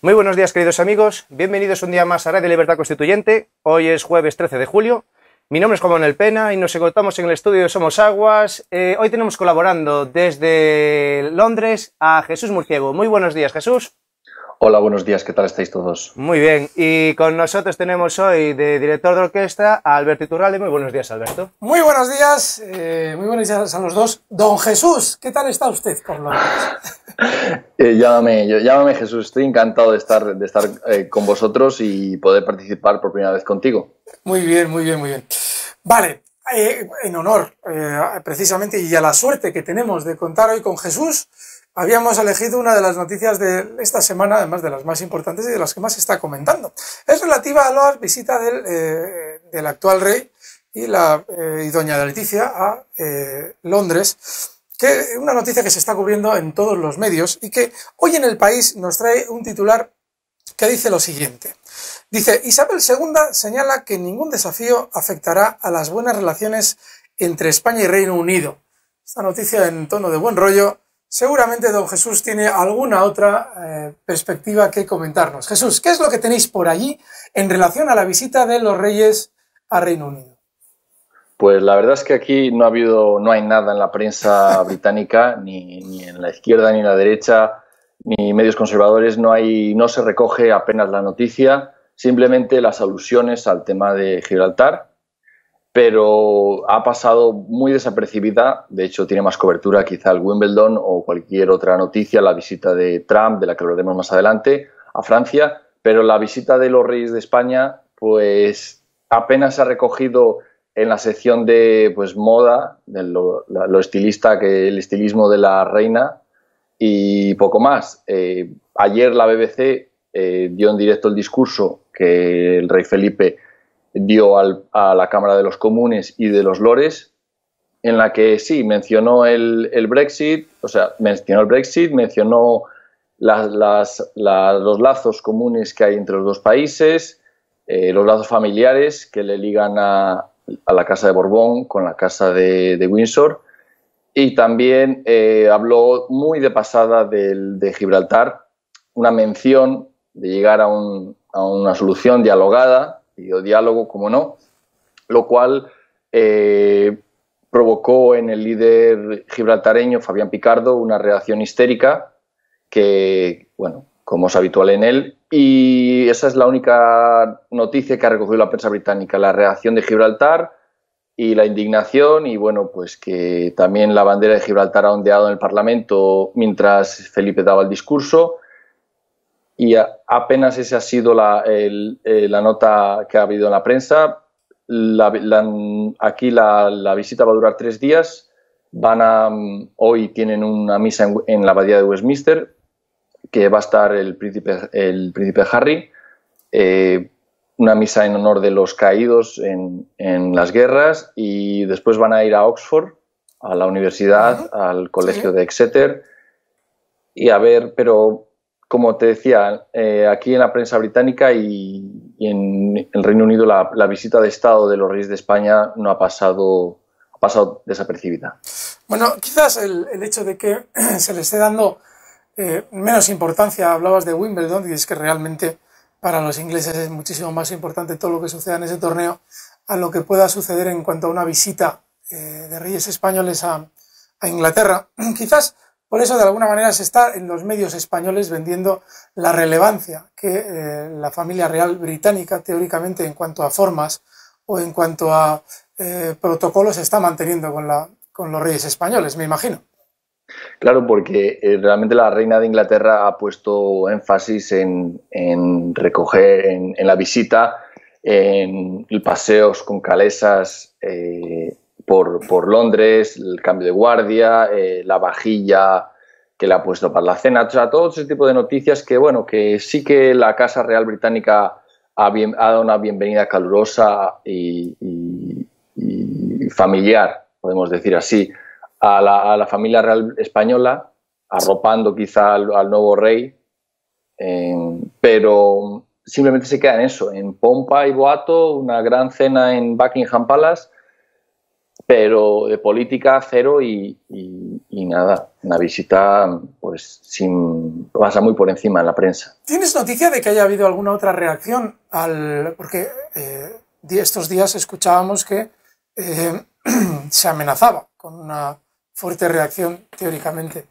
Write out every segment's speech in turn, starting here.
Muy buenos días, queridos amigos. Bienvenidos un día más a Radio Libertad Constituyente. Hoy es jueves 13 de julio. Mi nombre es Juan Manuel Pena y nos encontramos en el estudio de Somos Aguas. Hoy tenemos colaborando desde Londres a Jesús Murciego. Muy buenos días, Jesús. Hola, buenos días. ¿Qué tal estáis todos? Muy bien. Y con nosotros tenemos hoy de director de orquesta a Alberto Iturralde. Muy buenos días, Alberto. Muy buenos días a los dos. Don Jesús, ¿qué tal está usted por Londres? Llámame Jesús. Estoy encantado de estar con vosotros y poder participar por primera vez contigo. Muy bien. Vale, en honor precisamente y a la suerte que tenemos de contar hoy con Jesús, habíamos elegido una de las noticias de esta semana, además de las más importantes y de las que más se está comentando. Es relativa a la visita del actual rey y doña Leticia a Londres, que una noticia que se está cubriendo en todos los medios y que hoy en El País nos trae un titular que dice lo siguiente. Dice, Isabel II señala que ningún desafío afectará a las buenas relaciones entre España y Reino Unido. Esta noticia en tono de buen rollo. Seguramente don Jesús tiene alguna otra perspectiva que comentarnos. Jesús, ¿qué es lo que tenéis por allí en relación a la visita de los reyes a Reino Unido? Pues la verdad es que aquí no hay nada en la prensa británica, ni en la izquierda ni en la derecha, ni medios conservadores, no se recoge apenas la noticia, simplemente las alusiones al tema de Gibraltar, pero ha pasado muy desapercibida. De hecho tiene más cobertura quizá el Wimbledon o cualquier otra noticia, la visita de Trump, de la que hablaremos más adelante, a Francia, pero la visita de los reyes de España pues apenas se ha recogido en la sección de moda, de lo estilista, que el estilismo de la reina, y poco más. Ayer la BBC dio en directo el discurso que el rey Felipe dio a la Cámara de los Comunes y de los Lores, en la que sí, mencionó el Brexit, mencionó los lazos comunes que hay entre los dos países, los lazos familiares que le ligan a la Casa de Borbón con la Casa de Windsor, y también habló muy de pasada de Gibraltar, una mención de llegar a una solución dialogada, y diálogo, como no, lo cual provocó en el líder gibraltareño, Fabián Picardo, una reacción histérica que, bueno, como es habitual en él, y esa es la única noticia que ha recogido la prensa británica, la reacción de Gibraltar y la indignación, y bueno, pues que también la bandera de Gibraltar ha ondeado en el Parlamento mientras Felipe daba el discurso, y apenas esa ha sido la nota que ha habido en la prensa. Aquí la visita va a durar 3 días, hoy tienen una misa en la abadía de Westminster, que va a estar el príncipe Harry, una misa en honor de los caídos en las guerras, y después van a ir a Oxford, a la universidad, al colegio de Exeter, y a ver, pero como te decía, aquí en la prensa británica y en el Reino Unido la visita de Estado de los reyes de España ha pasado desapercibida. Bueno, quizás el hecho de que se le esté dando menos importancia, hablabas de Wimbledon, y es que realmente para los ingleses es muchísimo más importante todo lo que suceda en ese torneo a lo que pueda suceder en cuanto a una visita de reyes españoles a Inglaterra. Quizás por eso de alguna manera se está en los medios españoles vendiendo la relevancia que la familia real británica teóricamente en cuanto a formas o en cuanto a protocolos está manteniendo con los reyes españoles, me imagino. Claro, porque realmente la reina de Inglaterra ha puesto énfasis en recoger en la visita, en paseos con calesas por Londres, el cambio de guardia, la vajilla que le ha puesto para la cena, o sea, todo ese tipo de noticias que, bueno, que sí que la Casa Real Británica ha dado una bienvenida calurosa y familiar, podemos decir así, a la familia real española, arropando quizá al nuevo rey, pero simplemente se queda en eso, en pompa y boato, una gran cena en Buckingham Palace, pero de política cero y y nada, una visita pues pasa muy por encima en la prensa. ¿Tienes noticia de que haya habido alguna otra reacción porque estos días escuchábamos que se amenazaba con una fuerte reacción teóricamente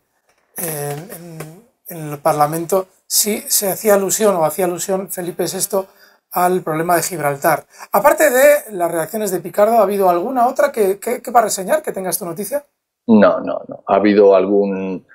en el Parlamento si se hacía alusión o hacía alusión Felipe VI al problema de Gibraltar? Aparte de las reacciones de Picardo, ¿ha habido alguna otra que va a reseñar, que tengas tu noticia? No. Ha habido algún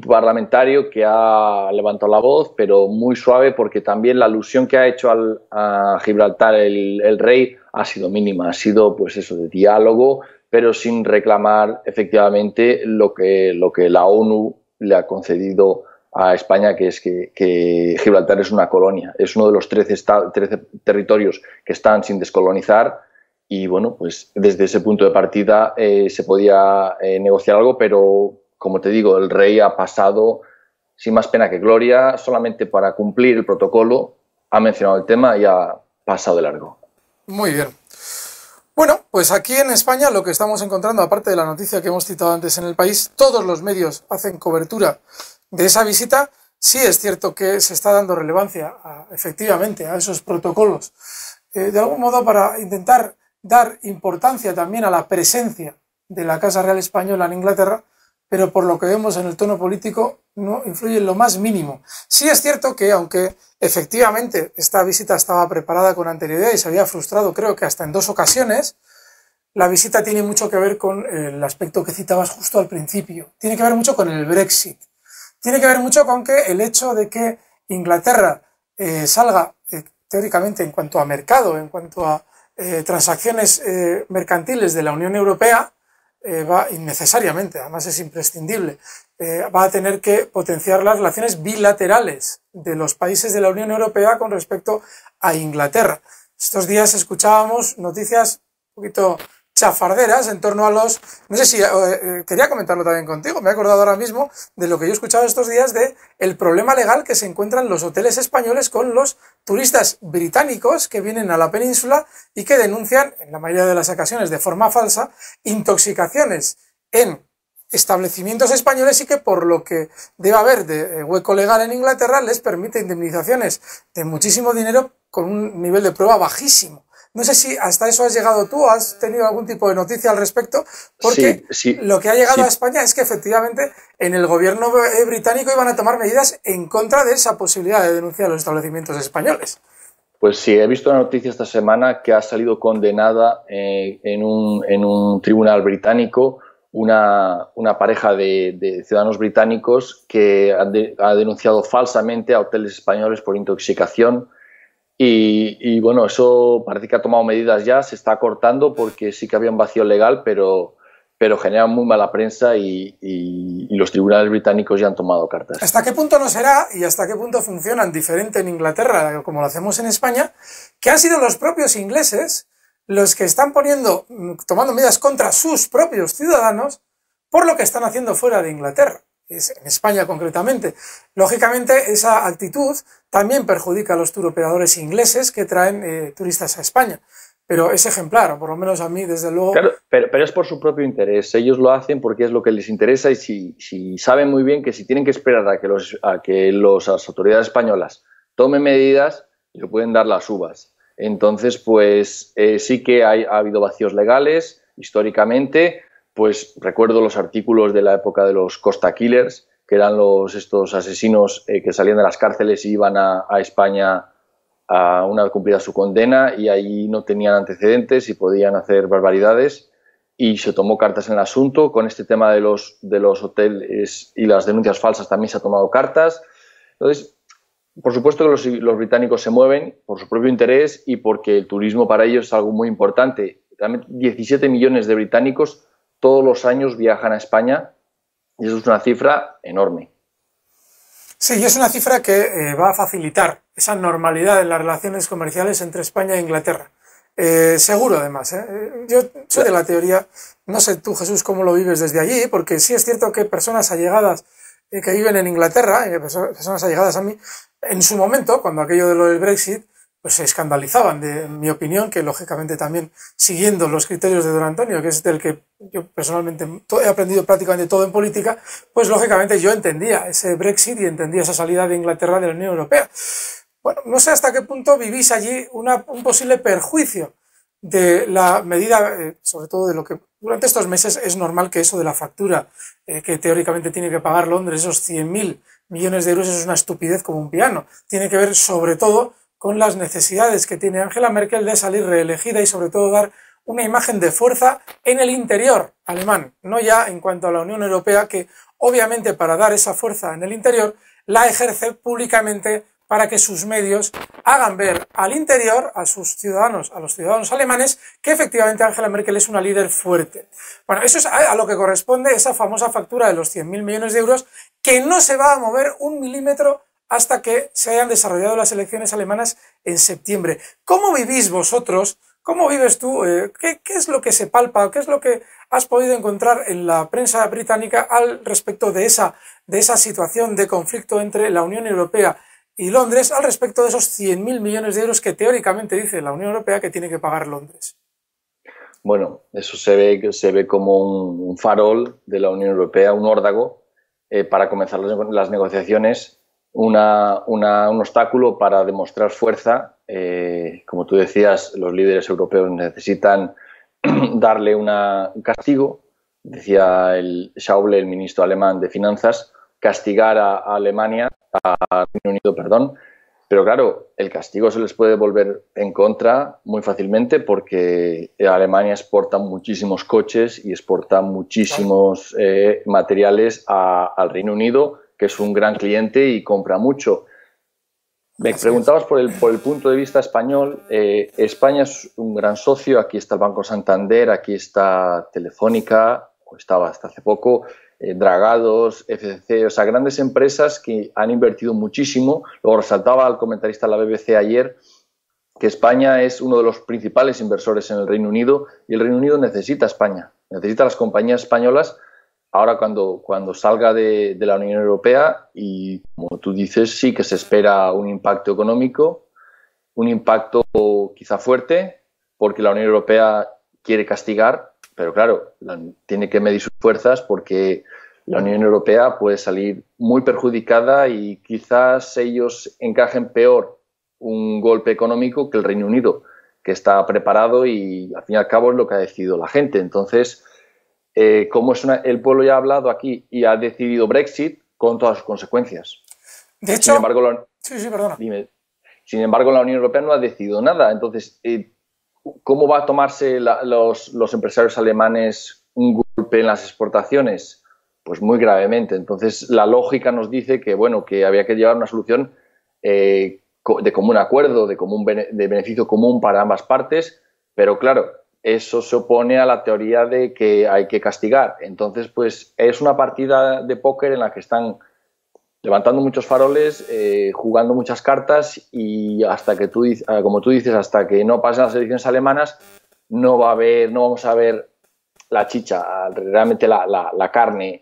parlamentario que ha levantado la voz, pero muy suave, porque también la alusión que ha hecho a Gibraltar el rey ha sido mínima. Ha sido, pues eso, de diálogo, pero sin reclamar efectivamente lo que la ONU le ha concedido a España, que es que Gibraltar es una colonia. Es uno de los 13 territorios que están sin descolonizar. Y bueno, pues desde ese punto de partida se podía negociar algo, pero como te digo, el rey ha pasado sin más pena que gloria, solamente para cumplir el protocolo, ha mencionado el tema y ha pasado de largo. Muy bien. Bueno, pues aquí en España lo que estamos encontrando, aparte de la noticia que hemos citado antes en El País, todos los medios hacen cobertura de esa visita. Sí es cierto que se está dando relevancia efectivamente a esos protocolos, de algún modo para intentar dar importancia también a la presencia de la Casa Real Española en Inglaterra, pero por lo que vemos en el tono político no influye en lo más mínimo. Sí es cierto que, aunque efectivamente esta visita estaba preparada con anterioridad y se había frustrado, creo que hasta en 2 ocasiones, la visita tiene mucho que ver con el aspecto que citabas justo al principio. Tiene que ver mucho con el Brexit. Tiene que ver mucho con que el hecho de que Inglaterra salga teóricamente en cuanto a mercado, en cuanto a transacciones mercantiles de la Unión Europea, va innecesariamente, además es imprescindible, va a tener que potenciar las relaciones bilaterales de los países de la Unión Europea con respecto a Inglaterra. Estos días escuchábamos noticias un poquito chafarderas en torno a los... No sé si quería comentarlo también contigo, me he acordado ahora mismo de lo que yo he escuchado estos días de el problema legal que se encuentran los hoteles españoles con los turistas británicos que vienen a la península y que denuncian, en la mayoría de las ocasiones de forma falsa, intoxicaciones en establecimientos españoles y que por lo que debe haber de hueco legal en Inglaterra les permite indemnizaciones de muchísimo dinero con un nivel de prueba bajísimo. No sé si hasta eso has llegado tú, has tenido algún tipo de noticia al respecto, porque sí, lo que ha llegado a España es que efectivamente en el gobierno británico iban a tomar medidas en contra de esa posibilidad de denunciar a los establecimientos españoles. Pues sí, he visto una noticia esta semana que ha salido condenada en un tribunal británico una pareja de ciudadanos británicos que ha denunciado falsamente a hoteles españoles por intoxicación. Y bueno, eso parece que ha tomado medidas ya, se está cortando porque sí que había un vacío legal, pero genera muy mala prensa y los tribunales británicos ya han tomado cartas. ¿Hasta qué punto no será y hasta qué punto funcionan diferente en Inglaterra, como lo hacemos en España, que han sido los propios ingleses los que están tomando medidas contra sus propios ciudadanos por lo que están haciendo fuera de Inglaterra? En España concretamente. Lógicamente esa actitud también perjudica a los turoperadores ingleses que traen turistas a España, pero es ejemplar, o por lo menos a mí desde luego... Claro, pero es por su propio interés, ellos lo hacen porque es lo que les interesa y si saben muy bien que si tienen que esperar a que las autoridades españolas tomen medidas, le pueden dar las uvas. Entonces, pues sí que ha habido vacíos legales históricamente. Pues recuerdo los artículos de la época de los Costa Killers, que eran estos asesinos que salían de las cárceles y iban a España a una vez cumplida su condena y ahí no tenían antecedentes y podían hacer barbaridades y se tomó cartas en el asunto. Con este tema de los hoteles y las denuncias falsas también se ha tomado cartas. Entonces, por supuesto que los británicos se mueven por su propio interés y porque el turismo para ellos es algo muy importante. Realmente 17 millones de británicos todos los años viajan a España y eso es una cifra enorme. Sí, y es una cifra que va a facilitar esa normalidad en las relaciones comerciales entre España e Inglaterra. Seguro, además. Yo soy de la teoría, no sé tú, Jesús, cómo lo vives desde allí, porque sí es cierto que personas allegadas que viven en Inglaterra, personas allegadas a mí, en su momento, cuando aquello de lo del Brexit, pues se escandalizaban de, en mi opinión, que lógicamente también siguiendo los criterios de don Antonio, que es del que yo personalmente he aprendido prácticamente todo en política, pues lógicamente yo entendía ese Brexit y entendía esa salida de Inglaterra de la Unión Europea. Bueno, no sé hasta qué punto vivís allí un posible perjuicio de la medida, sobre todo de lo que durante estos meses es normal que eso de la factura que teóricamente tiene que pagar Londres, esos 100.000 millones de euros, es una estupidez como un piano. Tiene que ver sobre todo con las necesidades que tiene Angela Merkel de salir reelegida y sobre todo dar una imagen de fuerza en el interior alemán, no ya en cuanto a la Unión Europea, que obviamente para dar esa fuerza en el interior la ejerce públicamente para que sus medios hagan ver al interior, a sus ciudadanos, a los ciudadanos alemanes, que efectivamente Angela Merkel es una líder fuerte. Bueno, eso es a lo que corresponde esa famosa factura de los 100.000 millones de euros, que no se va a mover un milímetro hasta que se hayan desarrollado las elecciones alemanas en septiembre. ¿Cómo vivís vosotros? ¿Cómo vives tú? ¿Qué es lo que se palpa? ¿Qué es lo que has podido encontrar en la prensa británica al respecto de esa situación de conflicto entre la Unión Europea y Londres, al respecto de esos 100.000 millones de euros que teóricamente dice la Unión Europea que tiene que pagar Londres? Bueno, eso se ve como un farol de la Unión Europea, un órdago, para comenzar las negociaciones. Un obstáculo para demostrar fuerza. Como tú decías, los líderes europeos necesitan darle un castigo. Decía Schäuble, el ministro alemán de Finanzas, castigar a Alemania, a Reino Unido, perdón. Pero claro, el castigo se les puede volver en contra muy fácilmente porque Alemania exporta muchísimos coches y exporta muchísimos materiales al Reino Unido, que es un gran cliente y compra mucho. Me preguntabas por el punto de vista español. España es un gran socio. Aquí está el Banco Santander, aquí está Telefónica, o estaba hasta hace poco, Dragados, FCC, o sea, grandes empresas que han invertido muchísimo. Luego resaltaba el comentarista de la BBC ayer que España es uno de los principales inversores en el Reino Unido y el Reino Unido necesita a España, necesita a las compañías españolas. Ahora cuando salga de la Unión Europea y, como tú dices, sí que se espera un impacto económico, un impacto quizá fuerte, porque la Unión Europea quiere castigar, pero claro, tiene que medir sus fuerzas porque la Unión Europea puede salir muy perjudicada y quizás ellos encajen peor un golpe económico que el Reino Unido, que está preparado y al fin y al cabo es lo que ha decidido la gente. Entonces, como el pueblo ya ha hablado aquí y ha decidido Brexit con todas sus consecuencias. De hecho, sin embargo, la Unión Europea no ha decidido nada. Entonces, ¿cómo va a tomarse los empresarios alemanes un golpe en las exportaciones? Pues muy gravemente. Entonces, la lógica nos dice que, bueno, que había que llevar una solución de común acuerdo, de beneficio común para ambas partes, pero claro, eso se opone a la teoría de que hay que castigar. Entonces, pues es una partida de póker en la que están levantando muchos faroles, jugando muchas cartas y hasta que como tú dices, hasta que no pasen las elecciones alemanas, no vamos a ver la chicha, realmente la carne.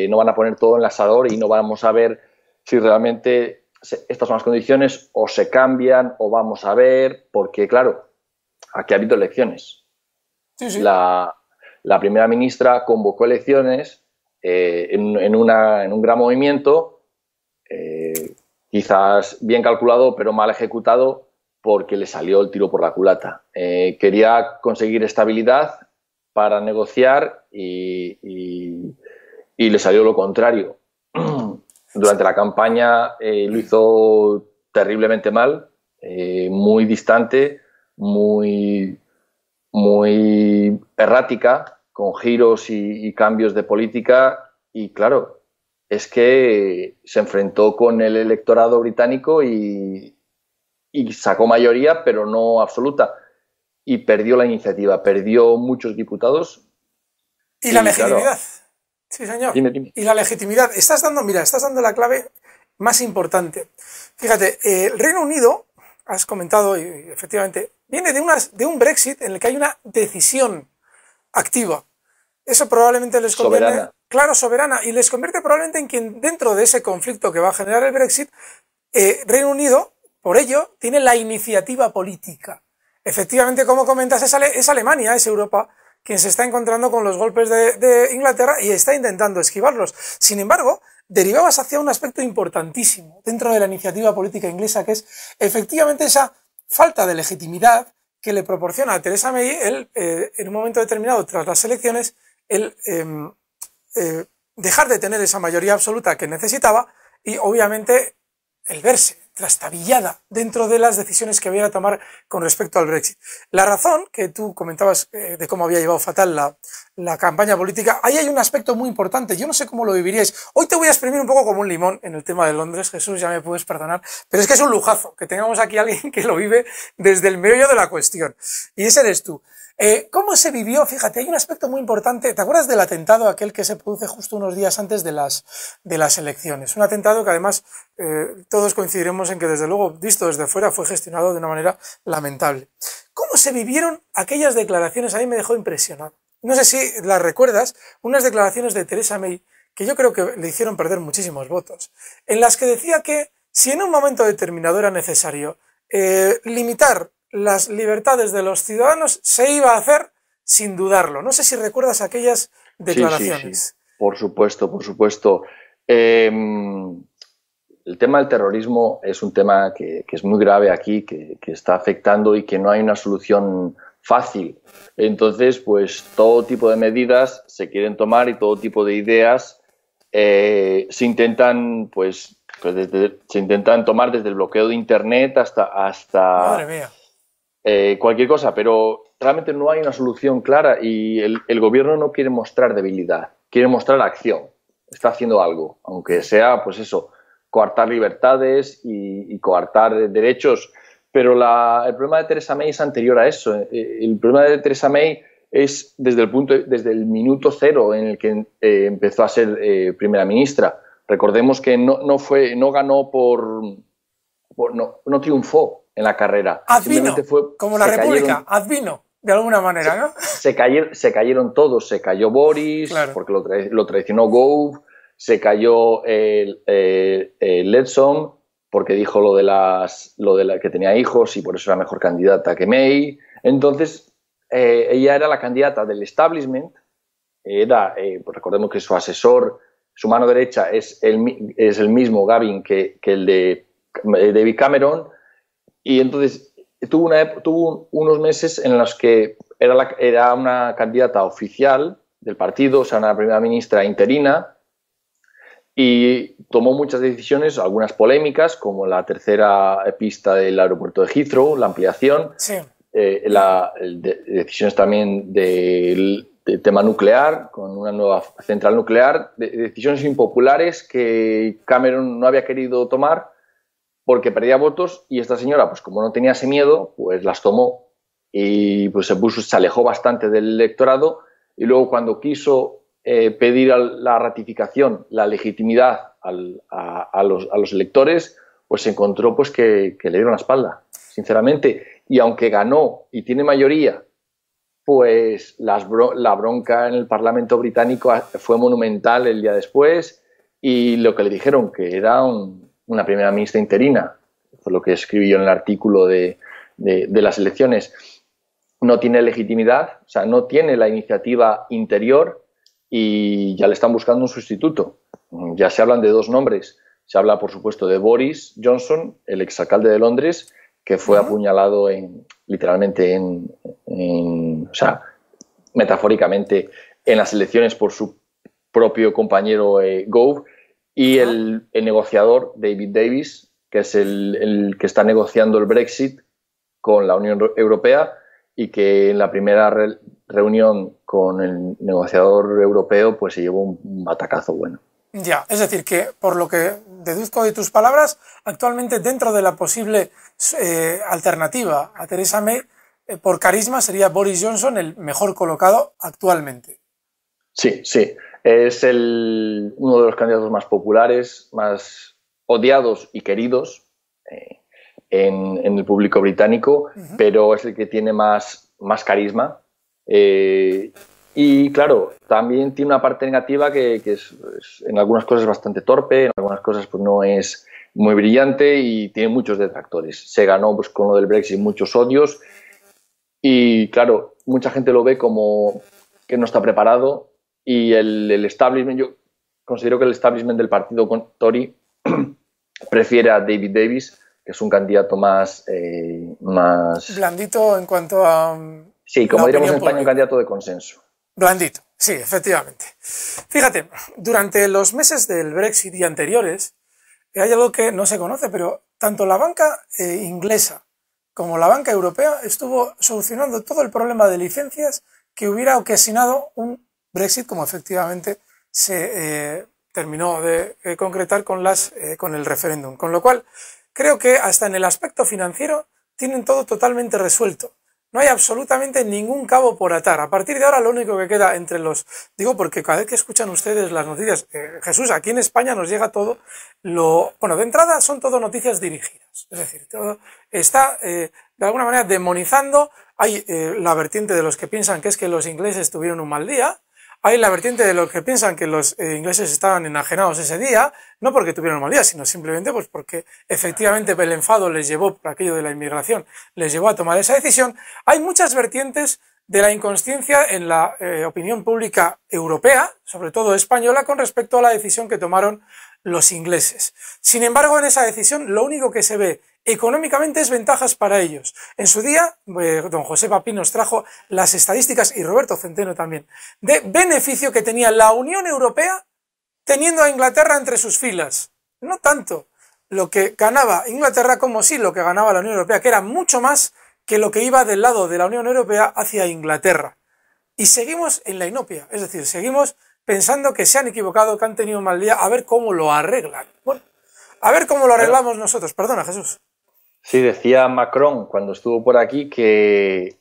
No van a poner todo en el asador y no vamos a ver si realmente estas son las condiciones o se cambian o vamos a ver, porque claro, aquí ha habido elecciones. Sí. La primera ministra convocó elecciones en un gran movimiento, quizás bien calculado pero mal ejecutado porque le salió el tiro por la culata. Quería conseguir estabilidad para negociar y le salió lo contrario. Durante la campaña lo hizo terriblemente mal, muy distante, muy errática, con giros y cambios de política y claro, es que se enfrentó con el electorado británico y sacó mayoría, pero no absoluta, y perdió la iniciativa, perdió muchos diputados. ¿Y la legitimidad? Claro, sí, señor. Dime. Y la legitimidad. Estás dando la clave más importante. Fíjate, el Reino Unido, has comentado, y efectivamente, viene de un Brexit en el que hay una decisión activa. Eso probablemente les conviene... Soberana. Claro, soberana. Y les convierte probablemente en quien, dentro de ese conflicto que va a generar el Brexit, Reino Unido, por ello tiene la iniciativa política. Efectivamente, como comentas, es Alemania, es Europa quien se está encontrando con los golpes de Inglaterra y está intentando esquivarlos. Sin embargo, derivabas hacia un aspecto importantísimo dentro de la iniciativa política inglesa, que es efectivamente esa falta de legitimidad que le proporciona a Theresa May en un momento determinado, tras las elecciones, dejar de tener esa mayoría absoluta que necesitaba y, obviamente, el verse trastabillada dentro de las decisiones que había que tomar con respecto al Brexit. La razón que tú comentabas de cómo había llevado fatal la campaña política, ahí hay un aspecto muy importante. Yo no sé cómo lo viviríais. Hoy te voy a exprimir un poco como un limón en el tema de Londres, Jesús, ya me puedes perdonar, pero es que es un lujazo que tengamos aquí a alguien que lo vive desde el meollo de la cuestión. Y ese eres tú. ¿Cómo se vivió? Fíjate, hay un aspecto muy importante. ¿Te acuerdas del atentado aquel que se produce justo unos días antes de las elecciones? Un atentado que además todos coincidiremos en que desde luego, visto desde fuera, fue gestionado de una manera lamentable. ¿Cómo se vivieron aquellas declaraciones? A mí me dejó impresionado. No sé si las recuerdas, unas declaraciones de Theresa May que yo creo que le hicieron perder muchísimos votos, en las que decía que si en un momento determinado era necesario limitar las libertades de los ciudadanos, se iba a hacer sin dudarlo. No sé si recuerdas aquellas declaraciones. Sí. Por supuesto, por supuesto. El tema del terrorismo es un tema que es muy grave aquí, que está afectando y que no hay una solución fácil. Entonces, pues todo tipo de medidas se quieren tomar y todo tipo de ideas se intentan, se intentan tomar desde el bloqueo de Internet hasta Madre mía. Cualquier cosa, pero realmente no hay una solución clara y el gobierno no quiere mostrar debilidad, quiere mostrar acción, está haciendo algo, aunque sea, pues eso, coartar libertades y coartar derechos, pero el problema de Theresa May es anterior a eso. El problema de Theresa May es desde el minuto cero en el que empezó a ser primera ministra. Recordemos que no ganó no triunfó en la carrera. Advino, como la República, advino, de alguna manera, ¿no? Se cayeron todos, se cayó Boris, claro, porque lo traicionó Gove, se cayó Leadsom, porque dijo lo de que tenía hijos y por eso era mejor candidata que May. Entonces, ella era la candidata del establishment, recordemos que su asesor, su mano derecha es el mismo Gavin que el de David Cameron, y entonces tuvo unos meses en los que era una candidata oficial del partido, o sea, una primera ministra interina, y tomó muchas decisiones, algunas polémicas, como la tercera pista del aeropuerto de Heathrow, la ampliación, sí, decisiones también del tema nuclear, con una nueva central nuclear, decisiones impopulares que Cameron no había querido tomar porque perdía votos, y esta señora, pues como no tenía ese miedo, pues las tomó y pues se alejó bastante del electorado, y luego cuando quiso pedir la ratificación, la legitimidad a los electores, pues se encontró pues que le dieron la espalda, sinceramente, y aunque ganó y tiene mayoría, pues la bronca en el Parlamento británico fue monumental el día después, y lo que le dijeron, que era una primera ministra interina, fue lo que escribí yo en el artículo de las elecciones, no tiene legitimidad, o sea, no tiene la iniciativa interior, y ya le están buscando un sustituto. Ya se hablan de dos nombres. Se habla, por supuesto, de Boris Johnson, el exalcalde de Londres, que fue apuñalado literalmente o sea, metafóricamente, en las elecciones por su propio compañero Gove, y el negociador David Davis, que es el que está negociando el Brexit con la Unión Europea, y que en la primera reunión con el negociador europeo pues se llevó un batacazo bueno. Ya, es decir, que por lo que deduzco de tus palabras, actualmente dentro de la posible alternativa a Theresa May, por carisma sería Boris Johnson el mejor colocado actualmente. Sí, sí. Es uno de los candidatos más populares, más odiados y queridos en el público británico, pero es el que tiene más carisma. Y claro, también tiene una parte negativa que es en algunas cosas bastante torpe, en algunas cosas pues no es muy brillante y tiene muchos detractores. Se ganó pues, con lo del Brexit muchos odios y claro, mucha gente lo ve como que no está preparado y el establishment, yo considero que el establishment del partido Tory prefiere a David Davis, que es un candidato más blandito en cuanto a... Sí, como diríamos en España, un candidato de consenso. Blandito, sí, efectivamente. Fíjate, durante los meses del Brexit y anteriores, hay algo que no se conoce, pero tanto la banca inglesa como la banca europea estuvo solucionando todo el problema de licencias que hubiera ocasionado un Brexit, como efectivamente se terminó de concretar con el referéndum. Con lo cual, creo que hasta en el aspecto financiero tienen todo totalmente resuelto. No hay absolutamente ningún cabo por atar. A partir de ahora lo único que queda entre los... Digo porque cada vez que escuchan ustedes las noticias, Jesús, aquí en España nos llega todo lo... Bueno, de entrada son todo noticias dirigidas. Es decir, todo está de alguna manera demonizando. Hay la vertiente de los que piensan que es que los ingleses tuvieron un mal día. Hay la vertiente de los que piensan que los ingleses estaban enajenados ese día, no porque tuvieron un mal día, sino simplemente pues porque efectivamente el enfado les llevó, por aquello de la inmigración, les llevó a tomar esa decisión. Hay muchas vertientes de la inconsciencia en la opinión pública europea, sobre todo española, con respecto a la decisión que tomaron los ingleses. Sin embargo, en esa decisión lo único que se ve económicamente es ventajas para ellos. En su día, don José Papín nos trajo las estadísticas, y Roberto Centeno también, de beneficio que tenía la Unión Europea teniendo a Inglaterra entre sus filas. No tanto lo que ganaba Inglaterra como sí lo que ganaba la Unión Europea, que era mucho más que lo que iba del lado de la Unión Europea hacia Inglaterra. Y seguimos en la inopia, es decir, seguimos pensando que se han equivocado, que han tenido un mal día, a ver cómo lo arreglan. Bueno, a ver cómo lo arreglamos nosotros. Perdona, Jesús. Sí, decía Macron cuando estuvo por aquí que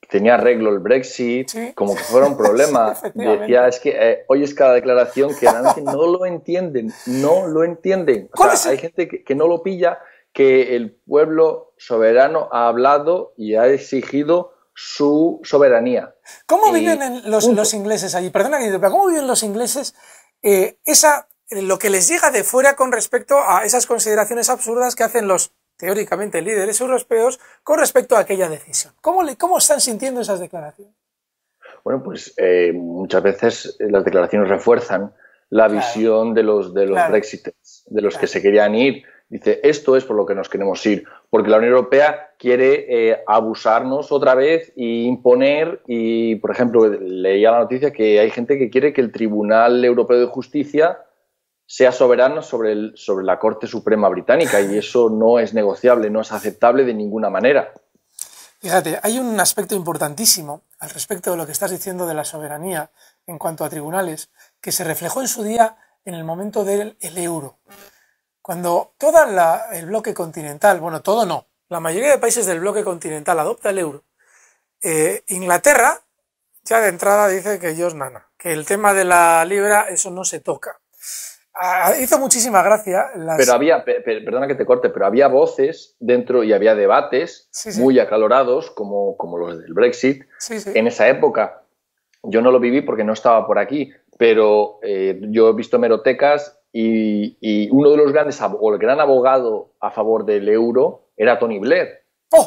tenía arreglo el Brexit, sí, como que fuera un problema. Decía, es que oyes cada declaración que realmente no lo entienden, no lo entienden. O sea, hay gente que no lo pilla, que el pueblo soberano ha hablado y ha exigido su soberanía. ¿Cómo viven los ingleses allí? Perdona que te pero ¿cómo viven los ingleses lo que les llega de fuera con respecto a esas consideraciones absurdas que hacen los teóricamente líderes europeos con respecto a aquella decisión? ¿Cómo están sintiendo esas declaraciones? Bueno, pues muchas veces las declaraciones refuerzan la visión de los Brexiters, de los que se querían ir. Dice, esto es por lo que nos queremos ir, porque la Unión Europea quiere abusarnos otra vez e imponer, y por ejemplo, leía la noticia que hay gente que quiere que el Tribunal Europeo de Justicia sea soberano sobre la Corte Suprema Británica, y eso no es negociable, no es aceptable de ninguna manera. Fíjate, hay un aspecto importantísimo al respecto de lo que estás diciendo de la soberanía en cuanto a tribunales, que se reflejó en su día en el momento del euro. Cuando todo el bloque continental, bueno, todo no, la mayoría de países del bloque continental adopta el euro, Inglaterra ya de entrada dice que ellos nada, que el tema de la libra, eso no se toca. Hizo muchísima gracia. Pero había, perdona que te corte, pero había voces dentro y había debates muy acalorados, como los del Brexit, en esa época. Yo no lo viví porque no estaba por aquí, pero yo he visto hemerotecas y uno de los grandes, o el gran abogado a favor del euro era Tony Blair.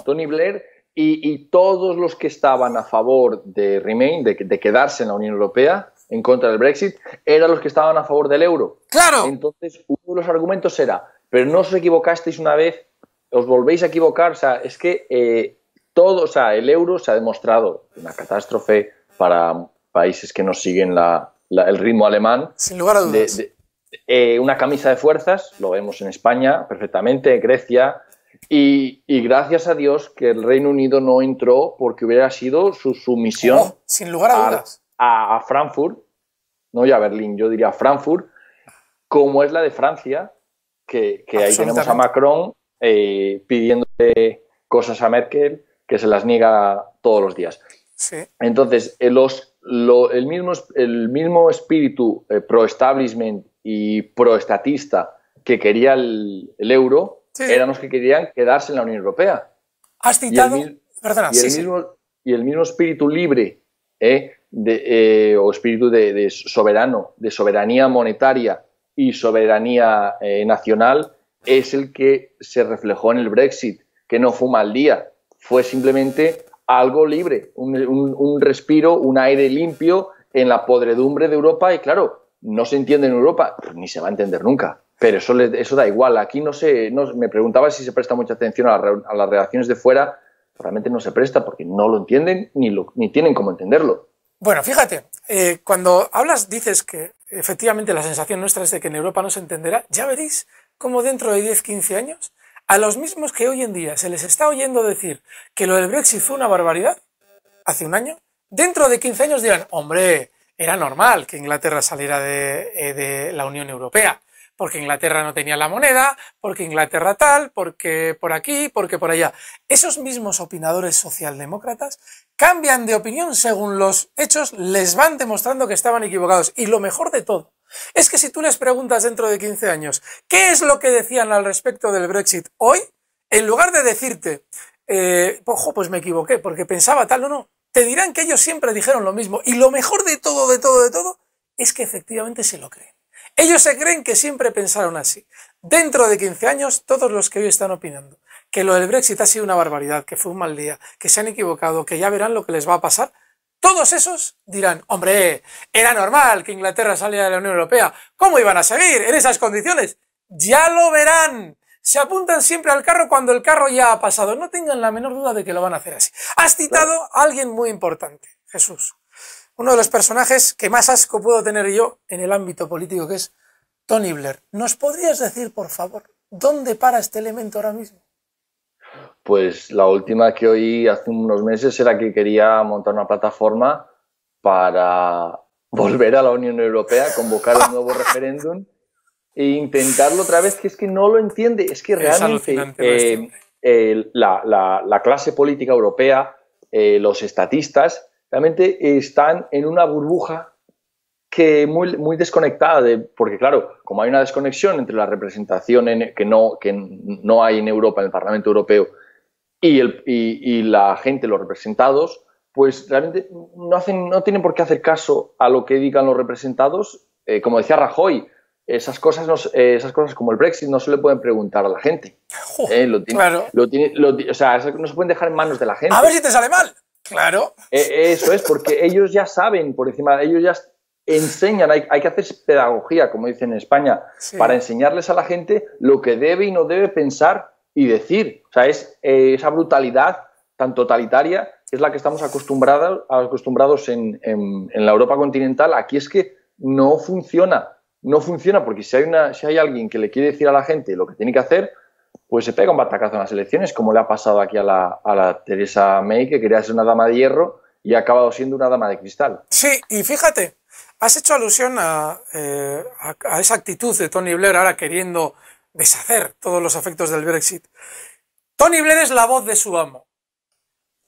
Tony Blair y todos los que estaban a favor de Remain, de quedarse en la Unión Europea, en contra del Brexit, eran los que estaban a favor del euro. ¡Claro! Entonces, uno de los argumentos era, pero no os equivocasteis una vez, os volvéis a equivocar. O sea, es que el euro se ha demostrado una catástrofe para países que no siguen el ritmo alemán. Sin lugar a dudas. Una camisa de fuerzas, lo vemos en España perfectamente, Grecia, y gracias a Dios que el Reino Unido no entró, porque hubiera sido su sumisión sin lugar a dudas. A Frankfurt, no ya a Berlín, yo diría Frankfurt, como es la de Francia, que ahí tenemos a Macron pidiéndole cosas a Merkel que se las niega todos los días. Sí. Entonces, el mismo espíritu pro-establishment y pro-estatista que quería el euro, eran los que querían quedarse en la Unión Europea. Has citado... Y el mismo espíritu libre, o espíritu de soberano, de soberanía monetaria y soberanía nacional, es el que se reflejó en el Brexit, que no fue un mal día, fue simplemente algo libre, un respiro, un aire limpio en la podredumbre de Europa y claro, no se entiende en Europa, pues ni se va a entender nunca. Pero eso da igual. Aquí no sé, me preguntaba si se presta mucha atención a las reacciones de fuera. Realmente no se presta porque no lo entienden ni tienen cómo entenderlo. Bueno, fíjate, cuando hablas, dices que efectivamente la sensación nuestra es de que en Europa no se entenderá. Ya veréis cómo dentro de 10, 15 años, a los mismos que hoy en día se les está oyendo decir que lo del Brexit fue una barbaridad, hace un año, dentro de 15 años dirán, hombre, era normal que Inglaterra saliera de la Unión Europea. Porque Inglaterra no tenía la moneda, porque Inglaterra tal, porque por aquí, porque por allá. Esos mismos opinadores socialdemócratas cambian de opinión según los hechos les van demostrando que estaban equivocados. Y lo mejor de todo es que si tú les preguntas dentro de 15 años qué es lo que decían al respecto del Brexit hoy, en lugar de decirte, pues me equivoqué porque pensaba tal, no, te dirán que ellos siempre dijeron lo mismo. Y lo mejor de todo, es que efectivamente se lo creen. Ellos se creen que siempre pensaron así. Dentro de 15 años, todos los que hoy están opinando que lo del Brexit ha sido una barbaridad, que fue un mal día, que se han equivocado, que ya verán lo que les va a pasar, todos esos dirán, hombre, era normal que Inglaterra saliera de la Unión Europea. ¿Cómo iban a seguir en esas condiciones? Ya lo verán. Se apuntan siempre al carro cuando el carro ya ha pasado. No tengan la menor duda de que lo van a hacer así. Has citado a alguien muy importante, Jesús. Uno de los personajes que más asco puedo tener yo en el ámbito político, que es Tony Blair. ¿Nos podrías decir, por favor, dónde para este elemento ahora mismo? Pues la última que oí hace unos meses era que quería montar una plataforma para volver a la Unión Europea, convocar un nuevo referéndum e intentarlo otra vez, que es que no lo entiende. Es que realmente la clase política europea, los estatistas, realmente están en una burbuja que muy desconectada, porque claro, como hay una desconexión entre la representación que no hay en Europa, en el Parlamento Europeo, y la gente, los representados, pues realmente no tienen por qué hacer caso a lo que digan los representados. Como decía Rajoy, esas cosas como el Brexit no se le pueden preguntar a la gente. Claro. O sea, no se pueden dejar en manos de la gente. A ver si te sale mal. Claro. Eso es, porque ellos ya saben, por encima, ellos ya enseñan, hay que hacer pedagogía, como dicen en España, sí, para enseñarles a la gente lo que debe y no debe pensar y decir. O sea, es esa brutalidad tan totalitaria es la que estamos acostumbrados en la Europa continental. Aquí es que no funciona, porque si hay alguien que le quiere decir a la gente lo que tiene que hacer, pues se pega un batacazo en las elecciones, como le ha pasado aquí a la Theresa May, que quería ser una dama de hierro y ha acabado siendo una dama de cristal. Sí, y fíjate, has hecho alusión a esa actitud de Tony Blair ahora queriendo deshacer todos los efectos del Brexit. Tony Blair es la voz de su amo.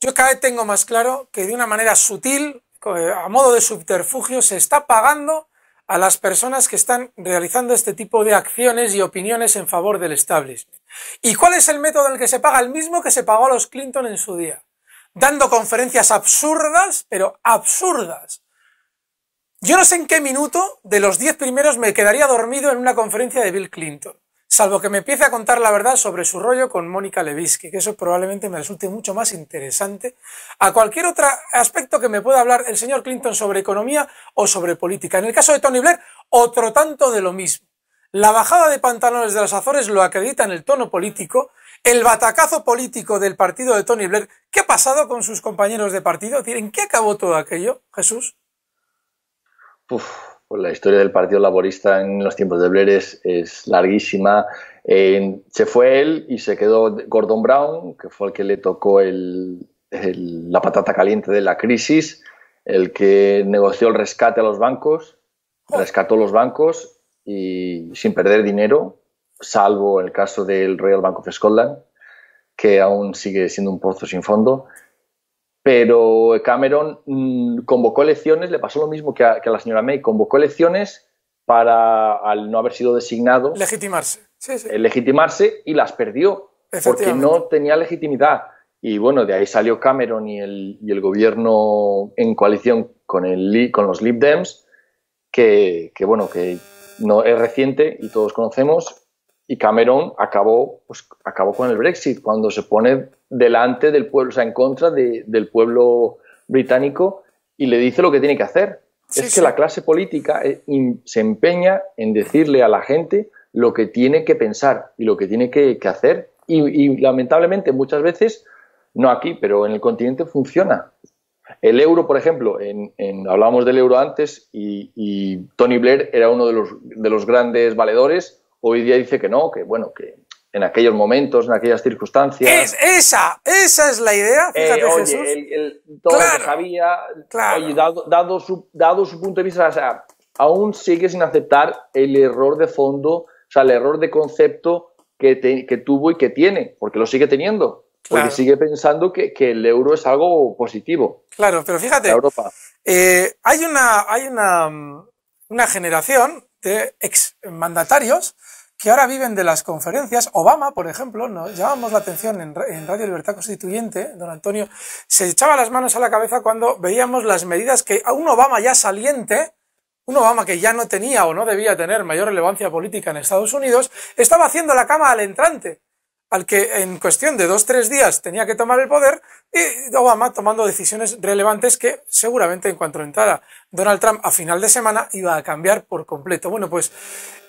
Yo cada vez tengo más claro que de una manera sutil, a modo de subterfugio, se está pagando a las personas que están realizando este tipo de acciones y opiniones en favor del establishment. ¿Y cuál es el método en el que se paga? El mismo que se pagó a los Clinton en su día. Dando conferencias absurdas, pero absurdas. Yo no sé en qué minuto de los 10 primeros me quedaría dormido en una conferencia de Bill Clinton, salvo que me empiece a contar la verdad sobre su rollo con Mónica Lewinsky, que eso probablemente me resulte mucho más interesante a cualquier otro aspecto que me pueda hablar el señor Clinton sobre economía o sobre política. En el caso de Tony Blair, otro tanto de lo mismo. La bajada de pantalones de los Azores lo acredita en el tono político, el batacazo político del partido de Tony Blair. ¿Qué ha pasado con sus compañeros de partido? ¿En qué acabó todo aquello, Jesús? Pues la historia del Partido Laborista en los tiempos de Blair es larguísima. Se fue él y se quedó Gordon Brown, que fue el que le tocó la patata caliente de la crisis, el que negoció el rescate a los bancos, rescató los bancos y sin perder dinero, salvo el caso del Royal Bank of Scotland, que aún sigue siendo un pozo sin fondo. Pero Cameron convocó elecciones, le pasó lo mismo que a la señora May, convocó elecciones para, al no haber sido designado, legitimarse. Sí, sí. Legitimarse, y las perdió porque no tenía legitimidad. Y bueno, de ahí salió Cameron y el gobierno en coalición con los Lib Dems, que no es reciente y todos conocemos, Y Cameron acabó con el Brexit, cuando se pone delante del pueblo, o sea, en contra del pueblo británico y le dice lo que tiene que hacer. Sí, es que la clase política se empeña en decirle a la gente lo que tiene que pensar y lo que tiene que hacer. Y lamentablemente muchas veces, no aquí, pero en el continente funciona. El euro, por ejemplo, hablábamos del euro antes y Tony Blair era uno de los grandes valedores. Hoy día dice que no, que bueno, que en aquellos momentos, en aquellas circunstancias... Esa es la idea, fíjate, oye, Jesús. todo Claro, lo que sabía, claro. oye, dado su punto de vista, o sea, aún sigue sin aceptar el error de fondo, o sea, el error de concepto que tuvo y que tiene, porque lo sigue teniendo, porque Claro. sigue pensando que el euro es algo positivo. Claro, pero fíjate, Europa. hay una generación de exmandatarios que ahora viven de las conferencias. Obama, por ejemplo, nos llamamos la atención en Radio Libertad Constituyente, don Antonio, se echaba las manos a la cabeza cuando veíamos las medidas que a un Obama ya saliente, un Obama que ya no tenía o no debía tener mayor relevancia política en Estados Unidos, estaba haciendo la cama al entrante, al que en cuestión de 2 o 3 días tenía que tomar el poder, y Obama tomando decisiones relevantes que seguramente en cuanto entrara Donald Trump a final de semana iba a cambiar por completo. Bueno, pues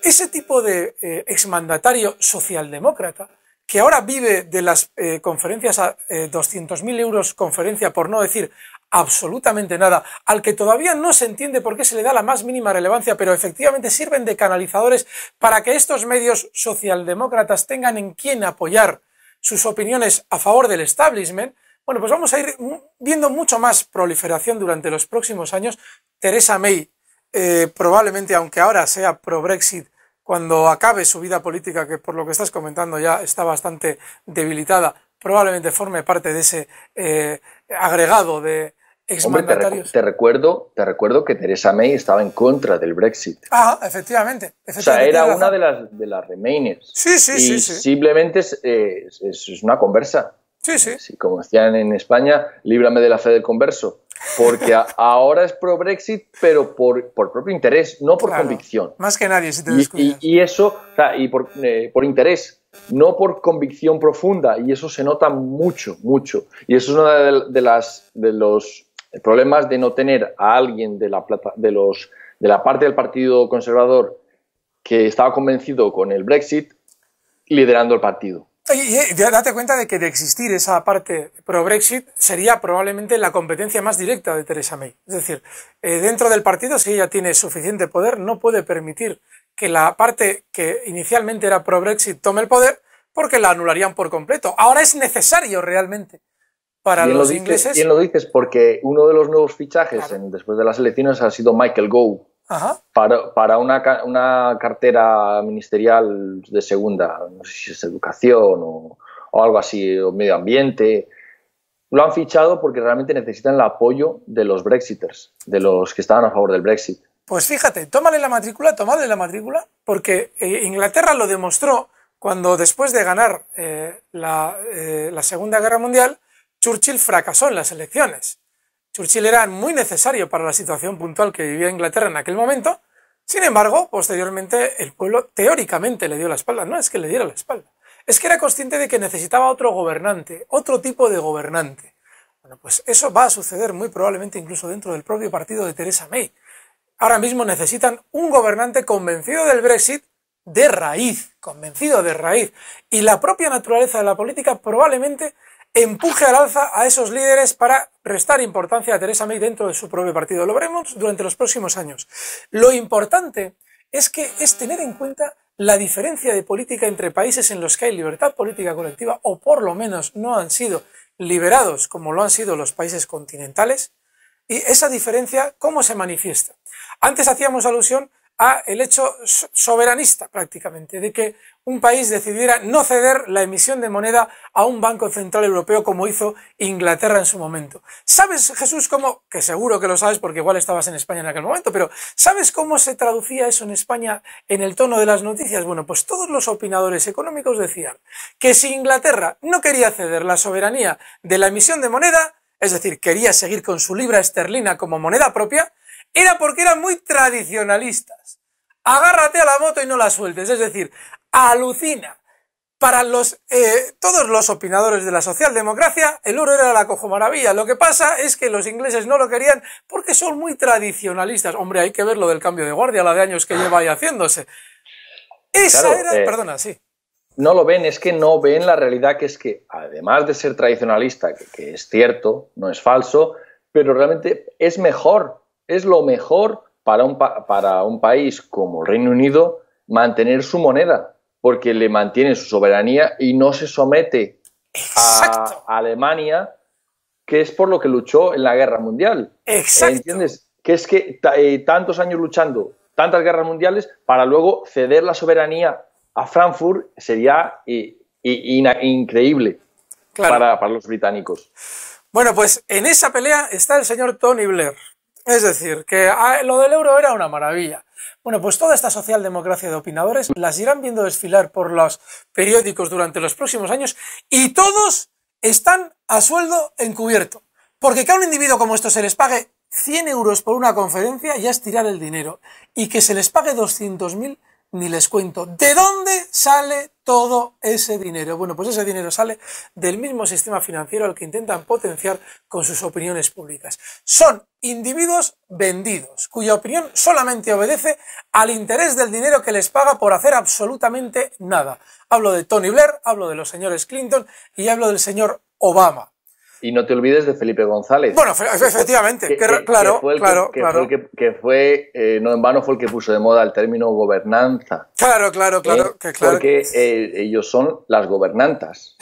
ese tipo de exmandatario socialdemócrata que ahora vive de las conferencias a 200.000 euros conferencia, por no decir absolutamente nada, al que todavía no se entiende por qué se le da la más mínima relevancia, pero efectivamente sirven de canalizadores para que estos medios socialdemócratas tengan en quién apoyar sus opiniones a favor del establishment. Bueno, pues vamos a ir viendo mucho más proliferación durante los próximos años. Theresa May, probablemente, aunque ahora sea pro-Brexit, cuando acabe su vida política, que por lo que estás comentando ya está bastante debilitada, probablemente forme parte de ese agregado de exmandatarios. Te recuerdo que Theresa May estaba en contra del Brexit. Ah, efectivamente. O sea, era una de las Remainers. Sí. Simplemente es una conversa. Sí. Como decían en España, líbrame de la fe del converso. Porque ahora es pro-Brexit, pero por propio interés, no por convicción. Más que nadie, si te descuidas. Y eso, o sea, por interés, no por convicción profunda. Y eso se nota mucho. Y eso es uno de los problemas de no tener a alguien de la parte del Partido Conservador que estaba convencido con el Brexit liderando el partido. Y date cuenta de que de existir esa parte pro-Brexit sería probablemente la competencia más directa de Theresa May. Es decir, dentro del partido, si ella tiene suficiente poder, no puede permitir que la parte que inicialmente era pro-Brexit tome el poder, porque la anularían por completo. Ahora es necesario realmente para los ingleses. Bien lo dices, porque uno de los nuevos fichajes después de las elecciones ha sido Michael Gove. Ajá. Para una cartera ministerial de segunda, no sé si es educación o algo así, o medio ambiente. Lo han fichado porque realmente necesitan el apoyo de los Brexiters, de los que estaban a favor del Brexit. Pues fíjate, tomadle la matrícula, porque Inglaterra lo demostró cuando después de ganar la Segunda Guerra Mundial, Churchill fracasó en las elecciones. Churchill era muy necesario para la situación puntual que vivía Inglaterra en aquel momento. Sin embargo, posteriormente el pueblo teóricamente le dio la espalda. No es que le diera la espalda, es que era consciente de que necesitaba otro gobernante, otro tipo de gobernante. Bueno, pues eso va a suceder muy probablemente incluso dentro del propio partido de Theresa May. Ahora mismo necesitan un gobernante convencido del Brexit de raíz, convencido de raíz. Y la propia naturaleza de la política probablemente empuje al alza a esos líderes para restar importancia a Theresa May dentro de su propio partido. Lo veremos durante los próximos años. Lo importante es tener en cuenta la diferencia de política entre países en los que hay libertad política colectiva, o por lo menos no han sido liberados como lo han sido los países continentales, y esa diferencia, ¿cómo se manifiesta? Antes hacíamos alusión a el hecho soberanista prácticamente, de que un país decidiera no ceder la emisión de moneda a un Banco Central Europeo como hizo Inglaterra en su momento. ¿Sabes, Jesús, cómo, que seguro que lo sabes porque igual estabas en España en aquel momento, pero ¿sabes cómo se traducía eso en España en el tono de las noticias? Bueno, pues todos los opinadores económicos decían que si Inglaterra no quería ceder la soberanía de la emisión de moneda, es decir, quería seguir con su libra esterlina como moneda propia, era porque eran muy tradicionalistas. Agárrate a la moto y no la sueltes. Es decir, alucina. Para todos los opinadores de la socialdemocracia, el euro era la cojomaravilla. Lo que pasa es que los ingleses no lo querían porque son muy tradicionalistas. Hombre, hay que ver lo del cambio de guardia, la de años que lleva ahí haciéndose. Esa claro, era, perdona, sí. No lo ven, es que no ven la realidad, que es que, además de ser tradicionalista, que es cierto, no es falso, pero realmente es mejor, es lo mejor para un país como el Reino Unido mantener su moneda, porque le mantiene su soberanía y no se somete a Alemania, que es por lo que luchó en la Guerra Mundial. Exacto. ¿Entiendes? Que es que tantos años luchando, tantas guerras mundiales, para luego ceder la soberanía a Frankfurt sería increíble, claro, para los británicos. Bueno, pues en esa pelea está el señor Tony Blair. Es decir, que lo del euro era una maravilla. Bueno, pues toda esta socialdemocracia de opinadores las irán viendo desfilar por los periódicos durante los próximos años y todos están a sueldo encubierto. Porque que a un individuo como esto se les pague 100 euros por una conferencia ya es tirar el dinero. Y que se les pague 200.000, ni les cuento. ¿De dónde sale todo ese dinero? Bueno, pues ese dinero sale del mismo sistema financiero al que intentan potenciar con sus opiniones públicas. Son individuos vendidos, cuya opinión solamente obedece al interés del dinero que les paga por hacer absolutamente nada. Hablo de Tony Blair, hablo de los señores Clinton y hablo del señor Obama. Y no te olvides de Felipe González. Bueno, efectivamente, claro. No en vano fue el que puso de moda el término gobernanza. Claro. Porque ellos son las gobernantas,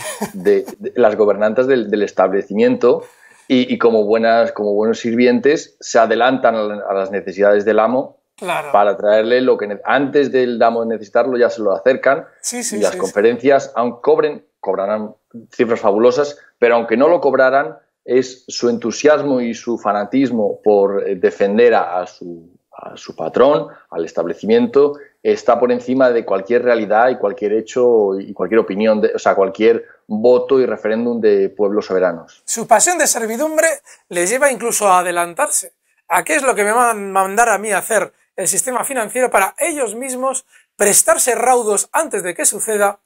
las gobernantas del establecimiento y como buenos sirvientes se adelantan a las necesidades del amo. Claro. Para traerle lo que antes del amo necesitarlo ya se lo acercan. Y las conferencias, aunque cobrarán cifras fabulosas, pero aunque no lo cobraran, es su entusiasmo y su fanatismo por defender a su patrón, al establecimiento, está por encima de cualquier realidad y cualquier hecho y cualquier opinión, cualquier voto y referéndum de pueblos soberanos. Su pasión de servidumbre les lleva incluso a adelantarse. ¿A qué es lo que me va a mandar a mí a hacer el sistema financiero para ellos mismos prestarse raudos antes de que suceda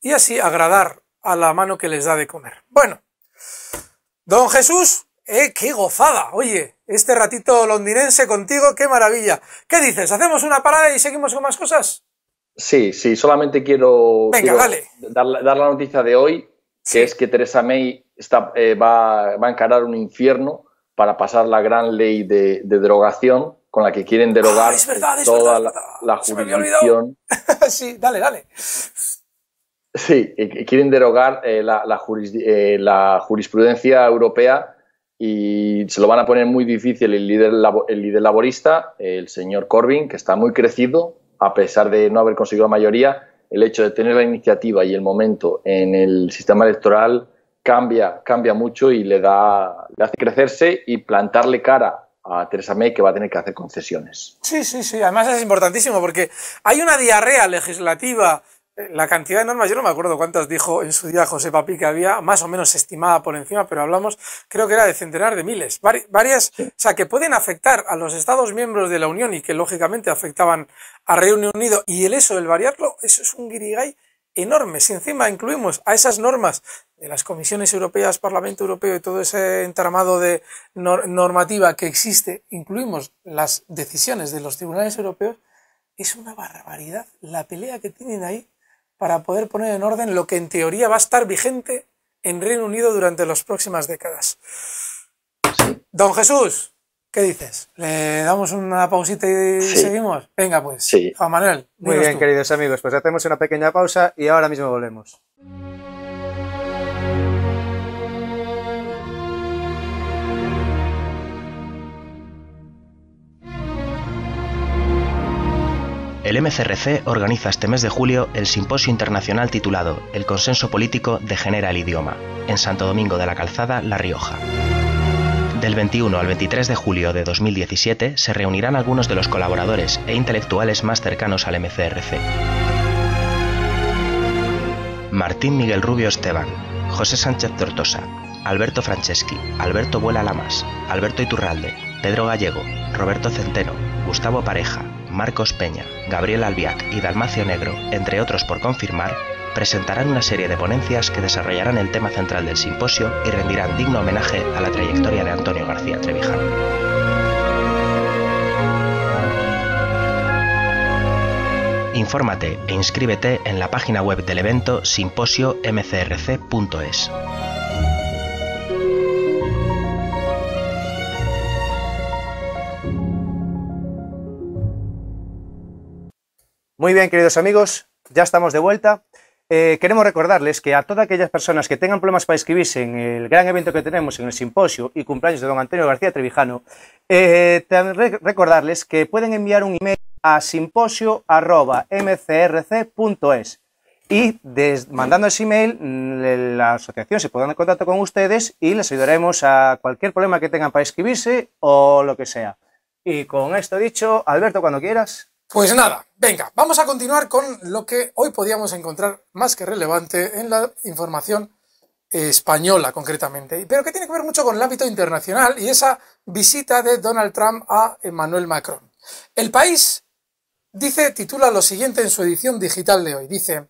y así agradar a la mano que les da de comer? Bueno, don Jesús, qué gozada, oye, este ratito londinense contigo, qué maravilla. ¿Qué dices? ¿Hacemos una parada y seguimos con más cosas? Sí, solamente quiero dale. Dar la noticia de hoy, que es que Theresa May va a encarar un infierno para pasar la gran ley de derogación, con la que quieren derogar toda la jurisdicción. Sí, dale. Sí, quieren derogar la jurisprudencia europea y se lo van a poner muy difícil el líder laborista, el señor Corbyn, que está muy crecido, a pesar de no haber conseguido la mayoría. El hecho de tener la iniciativa y el momento en el sistema electoral cambia mucho y le hace crecerse y plantarle cara a Theresa May, que va a tener que hacer concesiones. Sí, además es importantísimo porque hay una diarrea legislativa. La cantidad de normas, yo no me acuerdo cuántas dijo en su día José Papi que había, más o menos estimada por encima, pero hablamos, creo que era de centenares de miles, varias, sí. O sea, que pueden afectar a los Estados miembros de la Unión y que lógicamente afectaban a Reino Unido, y el variarlo, eso es un guirigay enorme. Si encima incluimos a esas normas de las comisiones europeas, Parlamento Europeo y todo ese entramado de normativa que existe, incluimos las decisiones de los tribunales europeos, es una barbaridad la pelea que tienen ahí para poder poner en orden lo que en teoría va a estar vigente en Reino Unido durante las próximas décadas. Don Jesús, ¿qué dices? ¿Le damos una pausita y seguimos? Venga pues, Juan Manuel. Muy bien, queridos amigos, pues hacemos una pequeña pausa y ahora mismo volvemos. El MCRC organiza este mes de julio el simposio internacional titulado El consenso político degenera el idioma, en Santo Domingo de la Calzada, La Rioja. Del 21 al 23 de julio de 2017 se reunirán algunos de los colaboradores e intelectuales más cercanos al MCRC. Martín Miguel Rubio Esteban, José Sánchez Tortosa, Alberto Franceschi, Alberto Vuela Lamas, Alberto Iturralde, Pedro Gallego, Roberto Centeno, Gustavo Pareja, Marcos Peña, Gabriel Albiac y Dalmacio Negro, entre otros por confirmar, presentarán una serie de ponencias que desarrollarán el tema central del simposio y rendirán digno homenaje a la trayectoria de Antonio García Trevijano. Infórmate e inscríbete en la página web del evento simposio-mcrc.es. Muy bien, queridos amigos, ya estamos de vuelta. Queremos recordarles que a todas aquellas personas que tengan problemas para inscribirse en el gran evento que tenemos en el simposio y cumpleaños de don Antonio García Trevijano, recordarles que pueden enviar un email a simposio@mcrc.es y mandando ese email la asociación se pondrá en contacto con ustedes y les ayudaremos a cualquier problema que tengan para inscribirse o lo que sea. Y con esto dicho, Alberto, cuando quieras. Pues nada, venga, vamos a continuar con lo que hoy podíamos encontrar más que relevante en la información española concretamente, pero que tiene que ver mucho con el ámbito internacional y esa visita de Donald Trump a Emmanuel Macron. El País titula lo siguiente en su edición digital de hoy, dice: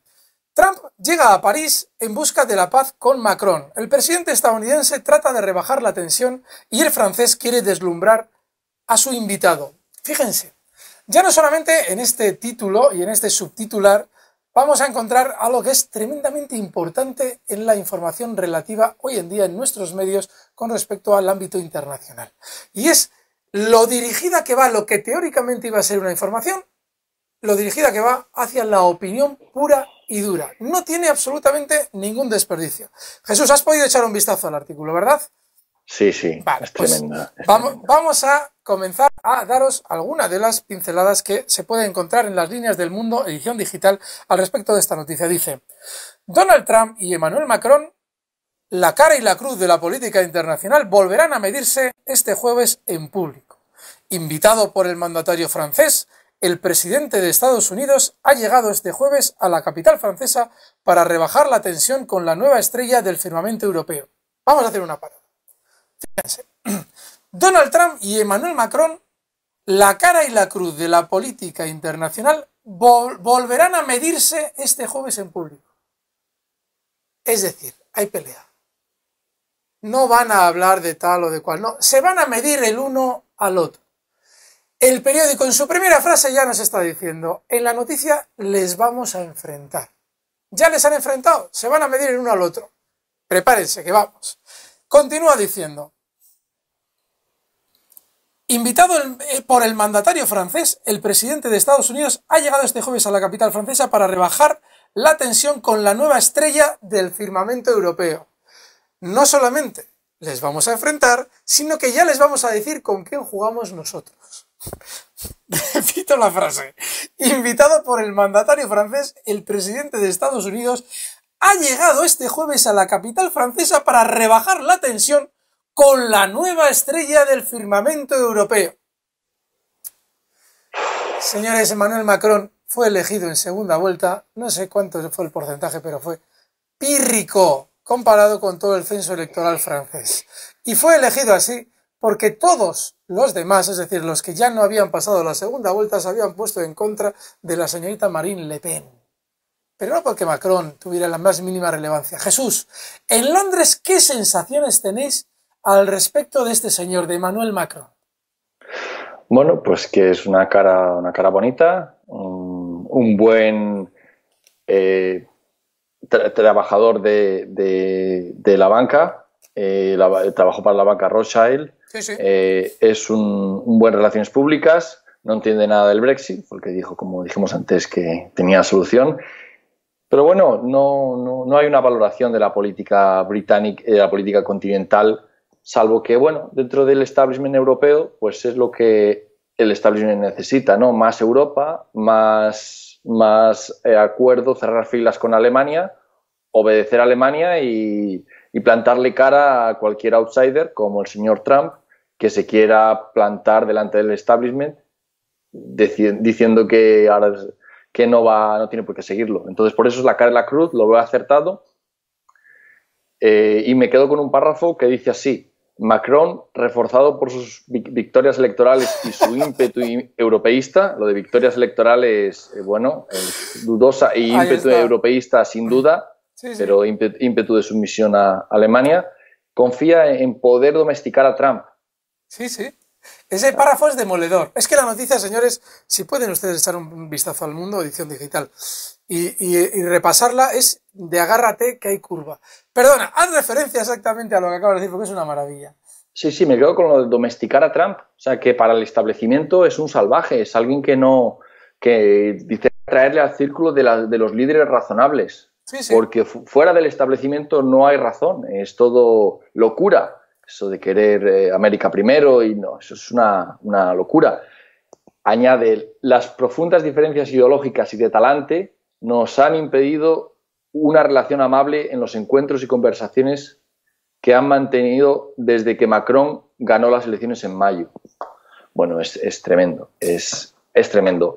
Trump llega a París en busca de la paz con Macron. El presidente estadounidense trata de rebajar la tensión y el francés quiere deslumbrar a su invitado. Fíjense. Ya no solamente en este título y en este subtitular vamos a encontrar algo que es tremendamente importante en la información relativa hoy en día en nuestros medios con respecto al ámbito internacional. Y es lo dirigida que va, lo que teóricamente iba a ser una información, lo dirigida que va hacia la opinión pura y dura. No tiene absolutamente ningún desperdicio. Jesús, has podido echar un vistazo al artículo, ¿verdad? Sí, sí, vale, es pues tremenda. Vamos a comenzar a daros algunas de las pinceladas que se pueden encontrar en las líneas del Mundo, edición digital, al respecto de esta noticia. Dice: Donald Trump y Emmanuel Macron, la cara y la cruz de la política internacional, volverán a medirse este jueves en público. Invitado por el mandatario francés, el presidente de Estados Unidos ha llegado este jueves a la capital francesa para rebajar la tensión con la nueva estrella del firmamento europeo. Vamos a hacer una parada. Fíjense, Donald Trump y Emmanuel Macron, la cara y la cruz de la política internacional, volverán a medirse este jueves en público. Es decir, hay pelea. No van a hablar de tal o de cual, no, se van a medir el uno al otro. El periódico en su primera frase ya nos está diciendo, en la noticia les vamos a enfrentar. Ya les han enfrentado, se van a medir el uno al otro. Prepárense, que vamos. Continúa diciendo: invitado por el mandatario francés, el presidente de Estados Unidos ha llegado este jueves a la capital francesa para rebajar la tensión con la nueva estrella del firmamento europeo. No solamente les vamos a enfrentar, sino que ya les vamos a decir con quién jugamos nosotros. Repito la frase. Invitado por el mandatario francés, el presidente de Estados Unidos ha llegado este jueves a la capital francesa para rebajar la tensión con la nueva estrella del firmamento europeo. Señores, Emmanuel Macron fue elegido en segunda vuelta, no sé cuánto fue el porcentaje, pero fue pírrico comparado con todo el censo electoral francés. Y fue elegido así porque todos los demás, es decir, los que ya no habían pasado la segunda vuelta, se habían puesto en contra de la señorita Marine Le Pen. Pero no porque Macron tuviera la más mínima relevancia. Jesús, en Londres, ¿qué sensaciones tenéis al respecto de este señor, de Emmanuel Macron? Bueno, pues que es una cara bonita, un buen trabajador de la banca, trabajó para la banca Rothschild, Sí. Es un buen relaciones públicas, no entiende nada del Brexit, porque dijo, como dijimos antes, que tenía solución. Pero bueno, no hay una valoración de la política británica, de la política continental, salvo que, bueno, dentro del establishment europeo, pues es lo que el establishment necesita, ¿no? Más Europa, más acuerdo, cerrar filas con Alemania, obedecer a Alemania y plantarle cara a cualquier outsider, como el señor Trump, que se quiera plantar delante del establishment, diciendo que ahora que no tiene por qué seguirlo. Entonces, por eso es la cara y la cruz, lo veo acertado. Y me quedo con un párrafo que dice así: Macron, reforzado por sus victorias electorales y su ímpetu europeísta, lo de victorias electorales, bueno, es dudosa, y ímpetu europeísta sin duda, sí, pero ímpetu de sumisión a Alemania, confía en poder domesticar a Trump. Sí, sí. Ese párrafo es demoledor. Es que la noticia, señores, si pueden ustedes echar un vistazo al Mundo, edición digital, y repasarla, es de agárrate que hay curva. Perdona, haz referencia exactamente a lo que acabo de decir, porque es una maravilla. Sí, sí, me quedo con lo de domesticar a Trump. O sea, que para el establecimiento es un salvaje, es alguien que dice traerle al círculo de los líderes razonables. Sí, sí. Porque fuera del establecimiento no hay razón, es todo locura. Eso de querer América primero, y no, eso es una locura. Añade, las profundas diferencias ideológicas y de talante nos han impedido una relación amable en los encuentros y conversaciones que han mantenido desde que Macron ganó las elecciones en mayo. Bueno, es tremendo, es tremendo.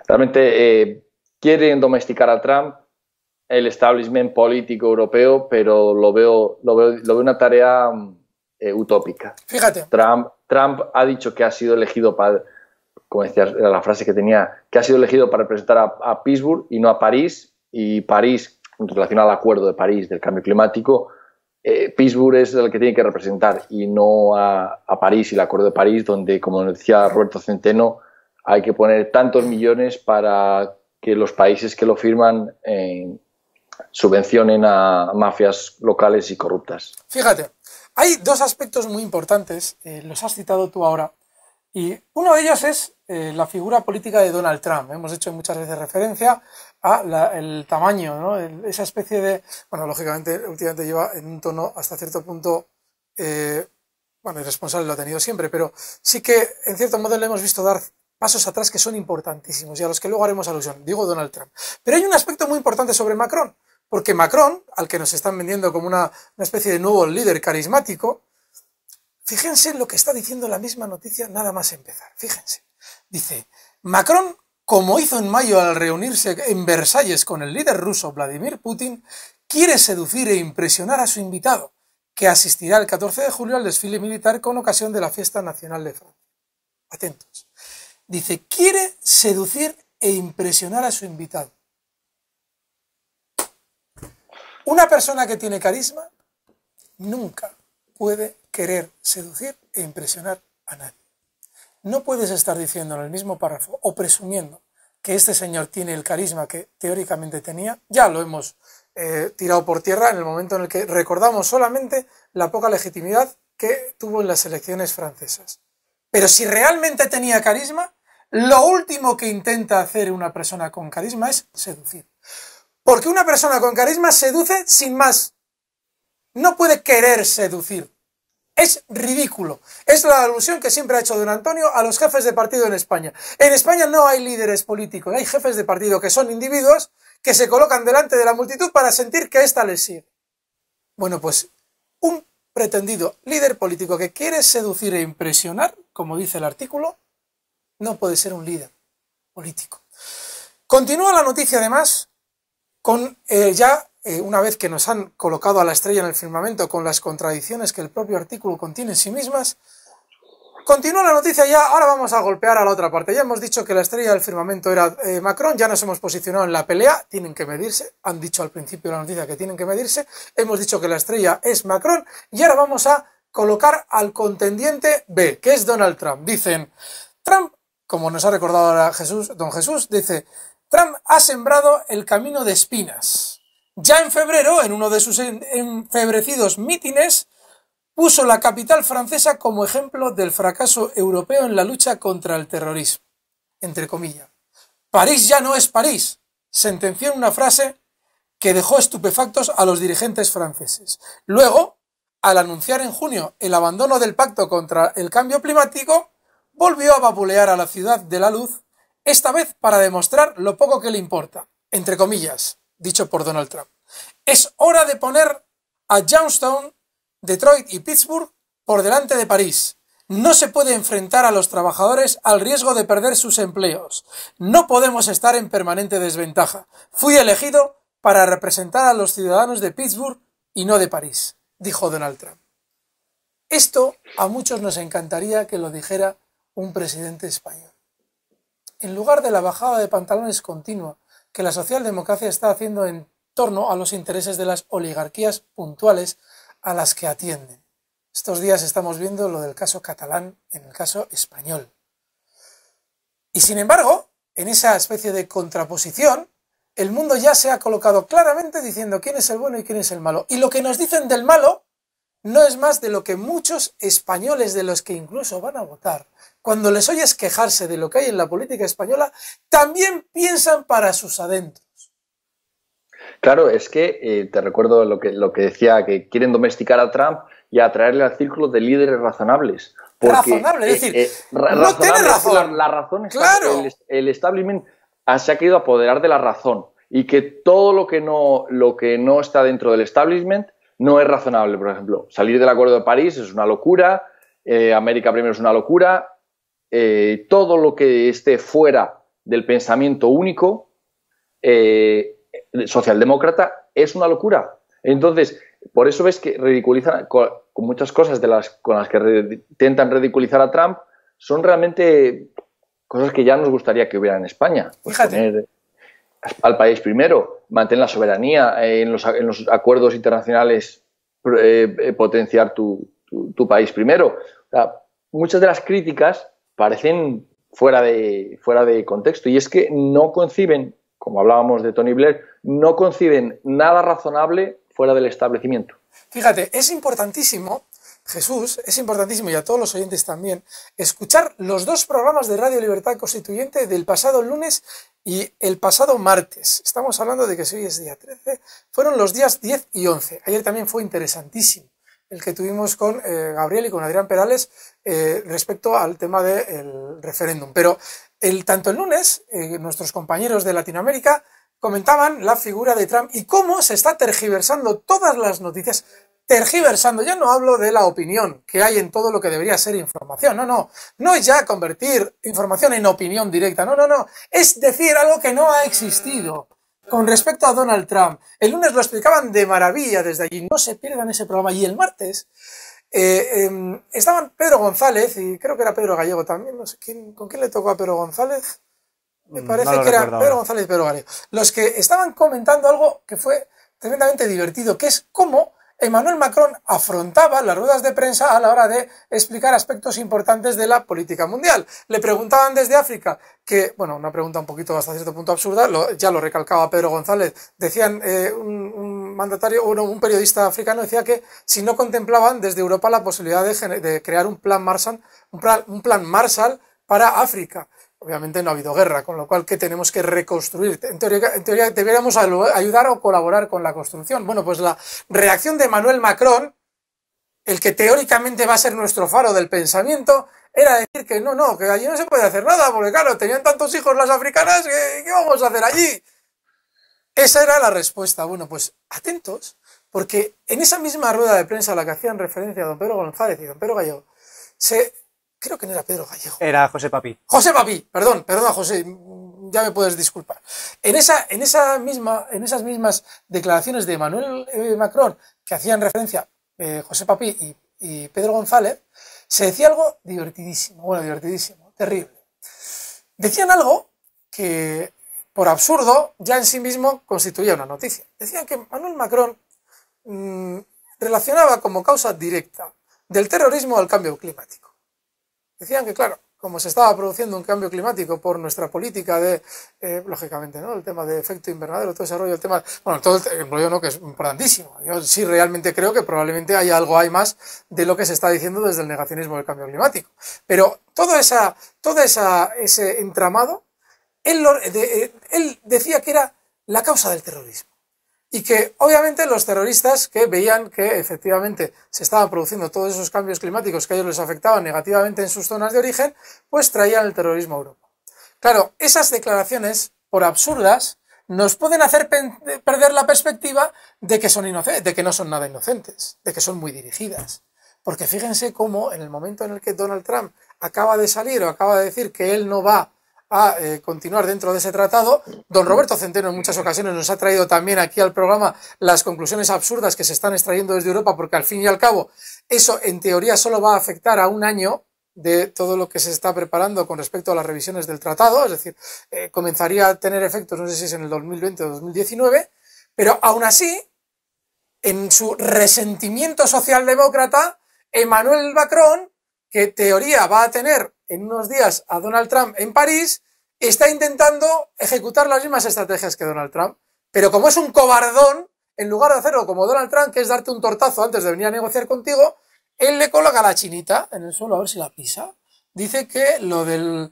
Realmente quieren domesticar a Trump, el establishment político europeo, pero lo veo una tarea utópica. Fíjate. Trump ha dicho que ha sido elegido para, como decía, era la frase que tenía, que ha sido elegido para representar a Pittsburgh y no a París, y París, en relación al acuerdo de París del cambio climático, Pittsburgh es el que tiene que representar y no a París y el acuerdo de París, donde, como decía Roberto Centeno, hay que poner tantos millones para que los países que lo firman subvencionen a mafias locales y corruptas. Fíjate. Hay dos aspectos muy importantes, los has citado tú ahora, y uno de ellos es la figura política de Donald Trump. Hemos hecho muchas veces referencia a el tamaño, ¿no? Esa especie de... Bueno, lógicamente, últimamente lleva en un tono hasta cierto punto... bueno, irresponsable lo ha tenido siempre, pero sí que en cierto modo le hemos visto dar pasos atrás que son importantísimos y a los que luego haremos alusión. Digo Donald Trump. Pero hay un aspecto muy importante sobre Macron. Porque Macron, al que nos están vendiendo como una especie de nuevo líder carismático, fíjense lo que está diciendo la misma noticia nada más empezar. Fíjense. Dice, Macron, como hizo en mayo al reunirse en Versalles con el líder ruso Vladimir Putin, quiere seducir e impresionar a su invitado, que asistirá el 14 de julio al desfile militar con ocasión de la Fiesta Nacional de Francia. Atentos. Dice, quiere seducir e impresionar a su invitado. Una persona que tiene carisma nunca puede querer seducir e impresionar a nadie. No puedes estar diciendo en el mismo párrafo o presumiendo que este señor tiene el carisma que teóricamente tenía. Ya lo hemos tirado por tierra en el momento en el que recordamos solamente la poca legitimidad que tuvo en las elecciones francesas. Pero si realmente tenía carisma, lo último que intenta hacer una persona con carisma es seducir. Porque una persona con carisma seduce sin más. No puede querer seducir. Es ridículo. Es la alusión que siempre ha hecho don Antonio a los jefes de partido en España. En España no hay líderes políticos, hay jefes de partido que son individuos que se colocan delante de la multitud para sentir que ésta les sigue. Bueno, pues un pretendido líder político que quiere seducir e impresionar, como dice el artículo, no puede ser un líder político. Continúa la noticia además con una vez que nos han colocado a la estrella en el firmamento con las contradicciones que el propio artículo contiene en sí mismas, continúa la noticia ya, ahora vamos a golpear a la otra parte. Ya hemos dicho que la estrella del firmamento era Macron, ya nos hemos posicionado en la pelea, tienen que medirse, han dicho al principio de la noticia que tienen que medirse, hemos dicho que la estrella es Macron y ahora vamos a colocar al contendiente B, que es Donald Trump. Dicen, Trump, como nos ha recordado ahora don Jesús, dice, Trump ha sembrado el camino de espinas. Ya en febrero, en uno de sus enfebrecidos mítines, puso la capital francesa como ejemplo del fracaso europeo en la lucha contra el terrorismo. Entre comillas. París ya no es París, sentenció en una frase que dejó estupefactos a los dirigentes franceses. Luego, al anunciar en junio el abandono del pacto contra el cambio climático, volvió a vapulear a la ciudad de la luz, esta vez para demostrar lo poco que le importa, entre comillas, dicho por Donald Trump. Es hora de poner a Youngstown, Detroit y Pittsburgh por delante de París. No se puede enfrentar a los trabajadores al riesgo de perder sus empleos. No podemos estar en permanente desventaja. Fui elegido para representar a los ciudadanos de Pittsburgh y no de París, dijo Donald Trump. Esto a muchos nos encantaría que lo dijera un presidente español. En lugar de la bajada de pantalones continua que la socialdemocracia está haciendo en torno a los intereses de las oligarquías puntuales a las que atienden. Estos días estamos viendo lo del caso catalán en el caso español. Y sin embargo, en esa especie de contraposición, el mundo ya se ha colocado claramente diciendo quién es el bueno y quién es el malo. Y lo que nos dicen del malo no es más de lo que muchos españoles, de los que incluso van a votar, cuando les oyes quejarse de lo que hay en la política española, también piensan para sus adentros. Claro, es que te recuerdo lo que decía, que quieren domesticar a Trump y atraerle al círculo de líderes razonables. Porque, razonable, es decir, no tiene razón. La razón es claro. El establishment se ha querido apoderar de la razón y que todo lo que no está dentro del establishment no es razonable. Por ejemplo, salir del Acuerdo de París es una locura, América Primero es una locura, todo lo que esté fuera del pensamiento único socialdemócrata es una locura. Entonces, por eso ves que ridiculizan con muchas cosas con las que intentan ridiculizar a Trump, son realmente cosas que ya nos gustaría que hubiera en España. Pues poner al país primero, mantener la soberanía, en los acuerdos internacionales potenciar tu país primero. O sea, muchas de las críticas parecen fuera de contexto, y es que no conciben, como hablábamos de Tony Blair, no conciben nada razonable fuera del establecimiento. Fíjate, es importantísimo, Jesús, es importantísimo, y a todos los oyentes también, escuchar los dos programas de Radio Libertad Constituyente del pasado lunes y el pasado martes. Estamos hablando de que hoy es día 13, fueron los días 10 y 11. Ayer también fue interesantísimo el que tuvimos con Gabriel y con Adrián Perales respecto al tema del referéndum. Pero tanto el lunes, nuestros compañeros de Latinoamérica comentaban la figura de Trump y cómo se está tergiversando todas las noticias. Tergiversando, ya no hablo de la opinión que hay en todo lo que debería ser información, no es ya convertir información en opinión directa, no, es decir algo que no ha existido con respecto a Donald Trump. El lunes lo explicaban de maravilla desde allí, no se pierdan ese programa. Y el martes estaban Pedro González, y creo que era Pedro Gallego también, no sé con quién le tocó a Pedro González. Me parece que era Pedro González y Pedro Gallego. Los que estaban comentando algo que fue tremendamente divertido, que es cómo Emmanuel Macron afrontaba las ruedas de prensa a la hora de explicar aspectos importantes de la política mundial. Le preguntaban desde África, que, bueno, una pregunta un poquito hasta cierto punto absurda, ya lo recalcaba Pedro González, decían un mandatario, un periodista africano decía que si no contemplaban desde Europa la posibilidad de crear un plan Marshall para África. Obviamente no ha habido guerra, con lo cual, ¿qué tenemos que reconstruir? En teoría deberíamos ayudar o colaborar con la construcción. Bueno, pues la reacción de Emmanuel Macron, el que teóricamente va a ser nuestro faro del pensamiento, era decir que no, que allí no se puede hacer nada, porque claro, tenían tantos hijos las africanas, ¿qué vamos a hacer allí? Esa era la respuesta. Bueno, pues atentos, porque en esa misma rueda de prensa a la que hacían referencia don Pedro González y don Pedro Gallego, creo que no era Pedro Gallego. Era José Papi. José Papi, perdón, José, ya me puedes disculpar. En esas mismas declaraciones de Emmanuel Macron que hacían referencia José Papi y Pedro González, se decía algo divertidísimo, terrible. Decían algo que, por absurdo, ya en sí mismo constituía una noticia. Decían que Emmanuel Macron relacionaba como causa directa del terrorismo al cambio climático. Decían que, claro, como se estaba produciendo un cambio climático por nuestra política de, lógicamente, ¿no?, el tema de efecto invernadero, todo ese rollo, el tema, bueno, todo el rollo, ¿no?, que es importantísimo. Yo sí realmente creo que probablemente hay más de lo que se está diciendo desde el negacionismo del cambio climático. Pero todo ese entramado, él decía que era la causa del terrorismo. Y que obviamente los terroristas que veían que efectivamente se estaban produciendo todos esos cambios climáticos que a ellos les afectaban negativamente en sus zonas de origen, pues traían el terrorismo a Europa. Claro, esas declaraciones, por absurdas, nos pueden hacer perder la perspectiva de que no son nada inocentes, de que son muy dirigidas. Porque fíjense cómo en el momento en el que Donald Trump acaba de salir o acaba de decir que él no va a continuar dentro de ese tratado. Don Roberto Centeno en muchas ocasiones nos ha traído también aquí al programa las conclusiones absurdas que se están extrayendo desde Europa, porque al fin y al cabo eso en teoría solo va a afectar a un año de todo lo que se está preparando con respecto a las revisiones del tratado, es decir, comenzaría a tener efectos, no sé si es en el 2020 o 2019, pero aún así, en su resentimiento socialdemócrata, Emmanuel Macron, que en teoría va a tener en unos días a Donald Trump en París, está intentando ejecutar las mismas estrategias que Donald Trump, pero como es un cobardón, en lugar de hacerlo como Donald Trump, que es darte un tortazo antes de venir a negociar contigo, él le coloca la chinita en el suelo a ver si la pisa. Dice que lo del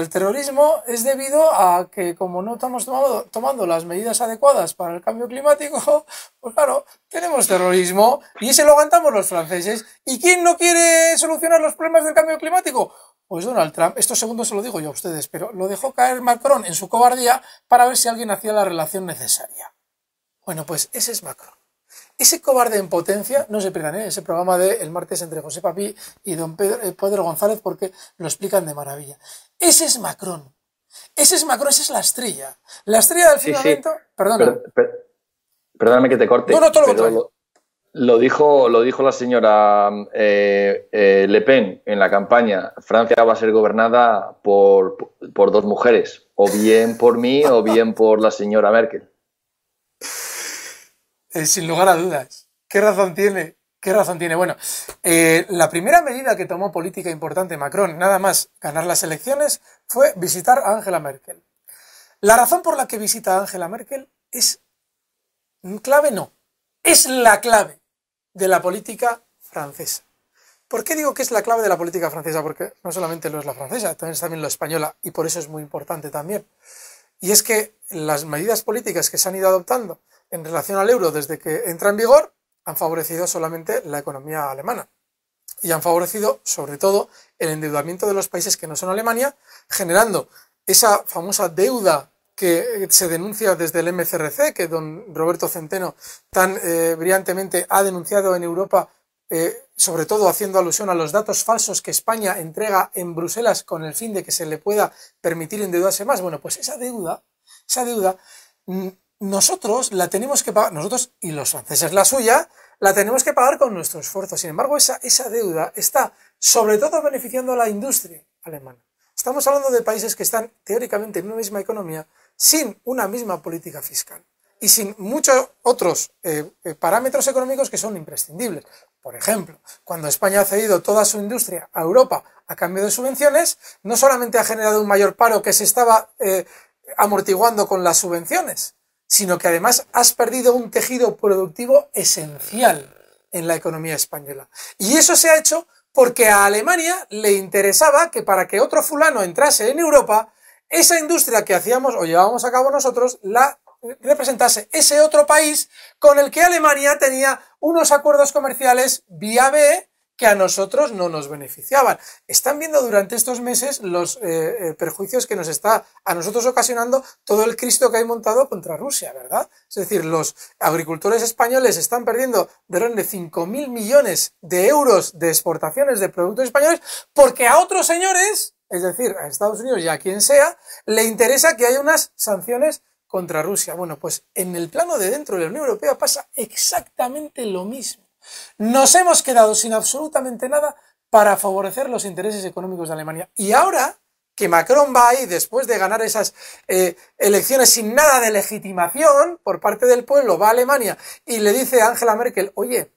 terrorismo es debido a que como no estamos tomando las medidas adecuadas para el cambio climático, pues claro, tenemos terrorismo y ese lo aguantamos los franceses. ¿Y quién no quiere solucionar los problemas del cambio climático? Pues Donald Trump. Esto segundo se lo digo yo a ustedes, pero lo dejó caer Macron en su cobardía para ver si alguien hacía la relación necesaria. Bueno, pues ese es Macron. Ese cobarde en potencia, no se pierdan ese programa del martes entre José Papí y don Pedro González, porque lo explican de maravilla. Ese es Macron. Esa es la estrella. La estrella del firmamento. Sí. Perdona. Perdóname que te corte. No, todo lo contrario. Lo dijo la señora Le Pen en la campaña. Francia va a ser gobernada por dos mujeres, o bien por mí o bien por la señora Merkel. Sin lugar a dudas. ¿Qué razón tiene? ¿Qué razón tiene? Bueno, la primera medida que tomó política importante Macron, nada más ganar las elecciones, fue visitar a Angela Merkel. La razón por la que visita a Angela Merkel es clave, no. Es la clave de la política francesa. ¿Por qué digo que es la clave de la política francesa? Porque no solamente lo es la francesa, también es la española, y por eso es muy importante también. Y es que las medidas políticas que se han ido adoptando en relación al euro desde que entra en vigor han favorecido solamente la economía alemana y han favorecido sobre todo el endeudamiento de los países que no son Alemania, generando esa famosa deuda que se denuncia desde el MCRC, que don Roberto Centeno tan brillantemente ha denunciado en Europa, sobre todo haciendo alusión a los datos falsos que España entrega en Bruselas con el fin de que se le pueda permitir endeudarse más. Bueno, pues esa deuda nosotros la tenemos que pagar, nosotros y los franceses la suya, la tenemos que pagar con nuestro esfuerzo. Sin embargo, esa deuda está sobre todo beneficiando a la industria alemana. Estamos hablando de países que están teóricamente en una misma economía, sin una misma política fiscal y sin muchos otros parámetros económicos que son imprescindibles. Por ejemplo, cuando España ha cedido toda su industria a Europa a cambio de subvenciones, no solamente ha generado un mayor paro que se estaba amortiguando con las subvenciones, sino que además has perdido un tejido productivo esencial en la economía española. Y eso se ha hecho porque a Alemania le interesaba que para que otro fulano entrase en Europa, esa industria que hacíamos o llevábamos a cabo nosotros la representase ese otro país con el que Alemania tenía unos acuerdos comerciales vía B que a nosotros no nos beneficiaban. Están viendo durante estos meses los perjuicios que nos está a nosotros ocasionando todo el Cristo que hay montado contra Rusia, ¿verdad? Es decir, los agricultores españoles están perdiendo de orden de 5.000 millones de euros de exportaciones de productos españoles porque a otros señores, es decir, a Estados Unidos y a quien sea, le interesa que haya unas sanciones contra Rusia. Bueno, pues en el plano de dentro de la Unión Europea pasa exactamente lo mismo. Nos hemos quedado sin absolutamente nada para favorecer los intereses económicos de Alemania. Y ahora que Macron va ahí, después de ganar esas elecciones sin nada de legitimación por parte del pueblo, va a Alemania y le dice a Angela Merkel, oye,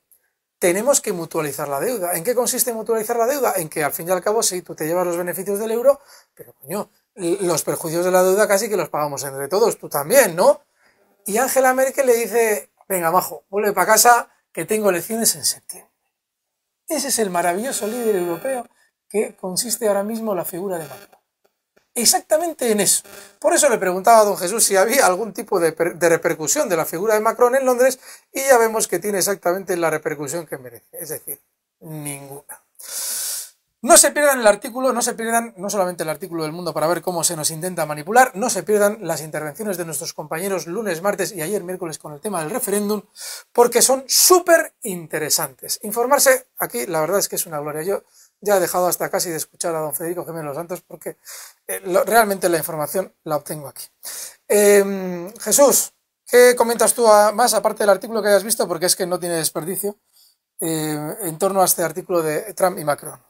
tenemos que mutualizar la deuda. ¿En qué consiste mutualizar la deuda? En que al fin y al cabo sí, tú te llevas los beneficios del euro, pero coño, los perjuicios de la deuda casi que los pagamos entre todos, tú también, ¿no? Y Angela Merkel le dice, venga, majo, vuelve para casa, que tengo elecciones en septiembre. Ese es el maravilloso líder europeo que consiste ahora mismo la figura de Macron. Exactamente en eso. Por eso le preguntaba a don Jesús si había algún tipo de repercusión de la figura de Macron en Londres y ya vemos que tiene exactamente la repercusión que merece. Es decir, ninguna. No se pierdan el artículo, no se pierdan no solamente el artículo del Mundo para ver cómo se nos intenta manipular, no se pierdan las intervenciones de nuestros compañeros lunes, martes y ayer miércoles con el tema del referéndum, porque son súper interesantes. Informarse aquí, la verdad es que es una gloria. Yo ya he dejado hasta casi de escuchar a don Federico Jiménez Los Santos porque realmente la información la obtengo aquí. Jesús, ¿qué comentas tú más, aparte del artículo que hayas visto? Porque es que no tiene desperdicio, en torno a este artículo de Trump y Macron.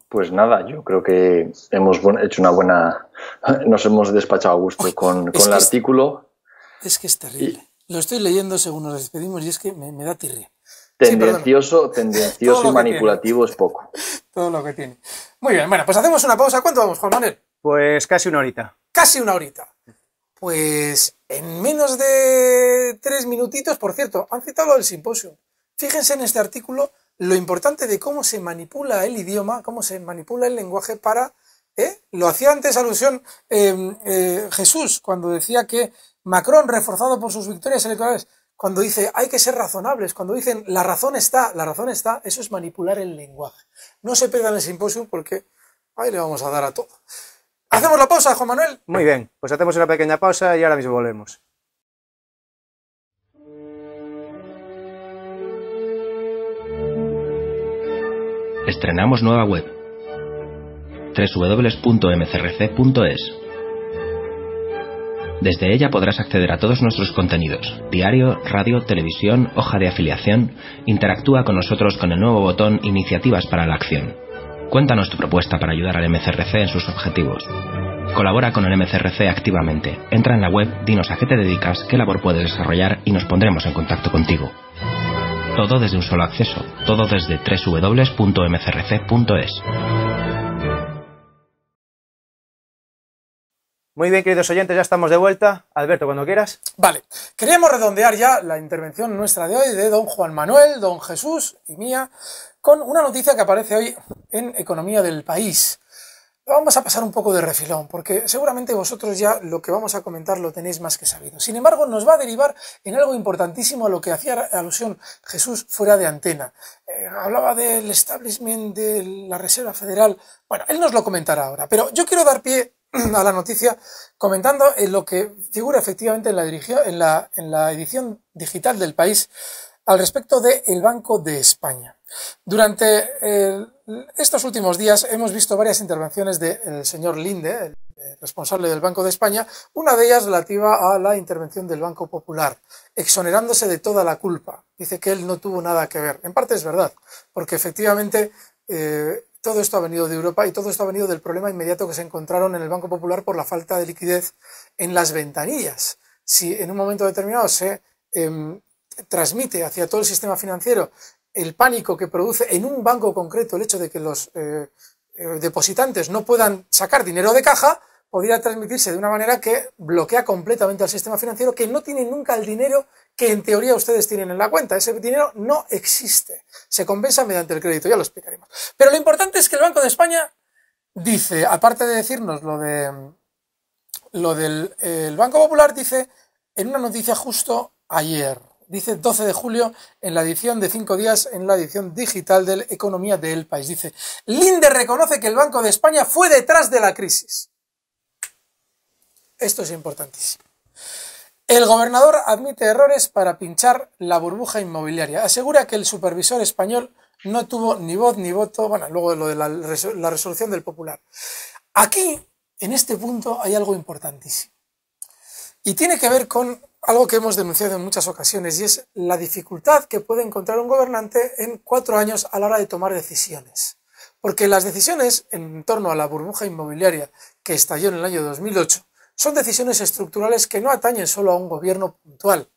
Pues nada, yo creo que hemos hecho una buena... Nos hemos despachado a gusto con el artículo. Es que es terrible. Lo estoy leyendo según nos despedimos y es que me da tirria. Tendencioso y manipulativo es poco. Todo lo que tiene. Muy bien, bueno, pues hacemos una pausa. ¿Cuánto vamos, Juan Manuel? Pues casi una horita. Casi una horita. Pues en menos de 3 minutitos, por cierto, han citado el simposio. Fíjense en este artículo lo importante de cómo se manipula el idioma, cómo se manipula el lenguaje para... Lo hacía antes alusión Jesús, cuando decía que Macron, reforzado por sus victorias electorales, cuando dice hay que ser razonables, cuando dicen la razón está, eso es manipular el lenguaje. No se pierdan el simposio porque ahí le vamos a dar a todo. ¿Hacemos la pausa, Juan Manuel? Muy bien, pues hacemos una pequeña pausa y ahora mismo volvemos. Estrenamos nueva web, www.mcrc.es. Desde ella podrás acceder a todos nuestros contenidos: diario, radio, televisión, hoja de afiliación. Interactúa con nosotros con el nuevo botón Iniciativas para la Acción. Cuéntanos tu propuesta para ayudar al MCRC en sus objetivos. Colabora con el MCRC activamente. Entra en la web, dinos a qué te dedicas, qué labor puedes desarrollar y nos pondremos en contacto contigo. Todo desde un solo acceso, todo desde www.mcrc.es. Muy bien, queridos oyentes, ya estamos de vuelta. Alberto, cuando quieras. Vale, queríamos redondear ya la intervención nuestra de hoy de don Juan Manuel, don Jesús y mía, con una noticia que aparece hoy en Economía del País. Vamos a pasar un poco de refilón, porque seguramente vosotros ya lo que vamos a comentar lo tenéis más que sabido. Sin embargo, nos va a derivar en algo importantísimo a lo que hacía alusión Jesús fuera de antena. Hablaba del establishment de la Reserva Federal. Bueno, él nos lo comentará ahora, pero yo quiero dar pie a la noticia comentando en lo que figura efectivamente en la edición digital del País al respecto del Banco de España. Durante estos últimos días hemos visto varias intervenciones del señor Linde, el responsable del Banco de España, una de ellas relativa a la intervención del Banco Popular, exonerándose de toda la culpa. Dice que él no tuvo nada que ver. En parte es verdad, porque efectivamente todo esto ha venido de Europa y todo esto ha venido del problema inmediato que se encontraron en el Banco Popular por la falta de liquidez en las ventanillas. Si en un momento determinado se transmite hacia todo el sistema financiero el pánico que produce en un banco concreto el hecho de que los depositantes no puedan sacar dinero de caja, podría transmitirse de una manera que bloquea completamente al sistema financiero, que no tiene nunca el dinero que en teoría ustedes tienen en la cuenta. Ese dinero no existe. Se compensa mediante el crédito, ya lo explicaremos. Pero lo importante es que el Banco de España dice, aparte de decirnos lo del el Banco Popular, dice en una noticia justo ayer, dice 12 de julio, en la edición de 5 días, en la edición digital de Economía del País, dice: Linde reconoce que el Banco de España fue detrás de la crisis. Esto es importantísimo. El gobernador admite errores para pinchar la burbuja inmobiliaria. Asegura que el supervisor español no tuvo ni voz ni voto. Bueno, luego lo de la resolución del Popular. Aquí, en este punto, hay algo importantísimo. Y tiene que ver con algo que hemos denunciado en muchas ocasiones, y es la dificultad que puede encontrar un gobernante en 4 años a la hora de tomar decisiones. Porque las decisiones en torno a la burbuja inmobiliaria que estalló en el año 2008 son decisiones estructurales que no atañen solo a un gobierno puntual.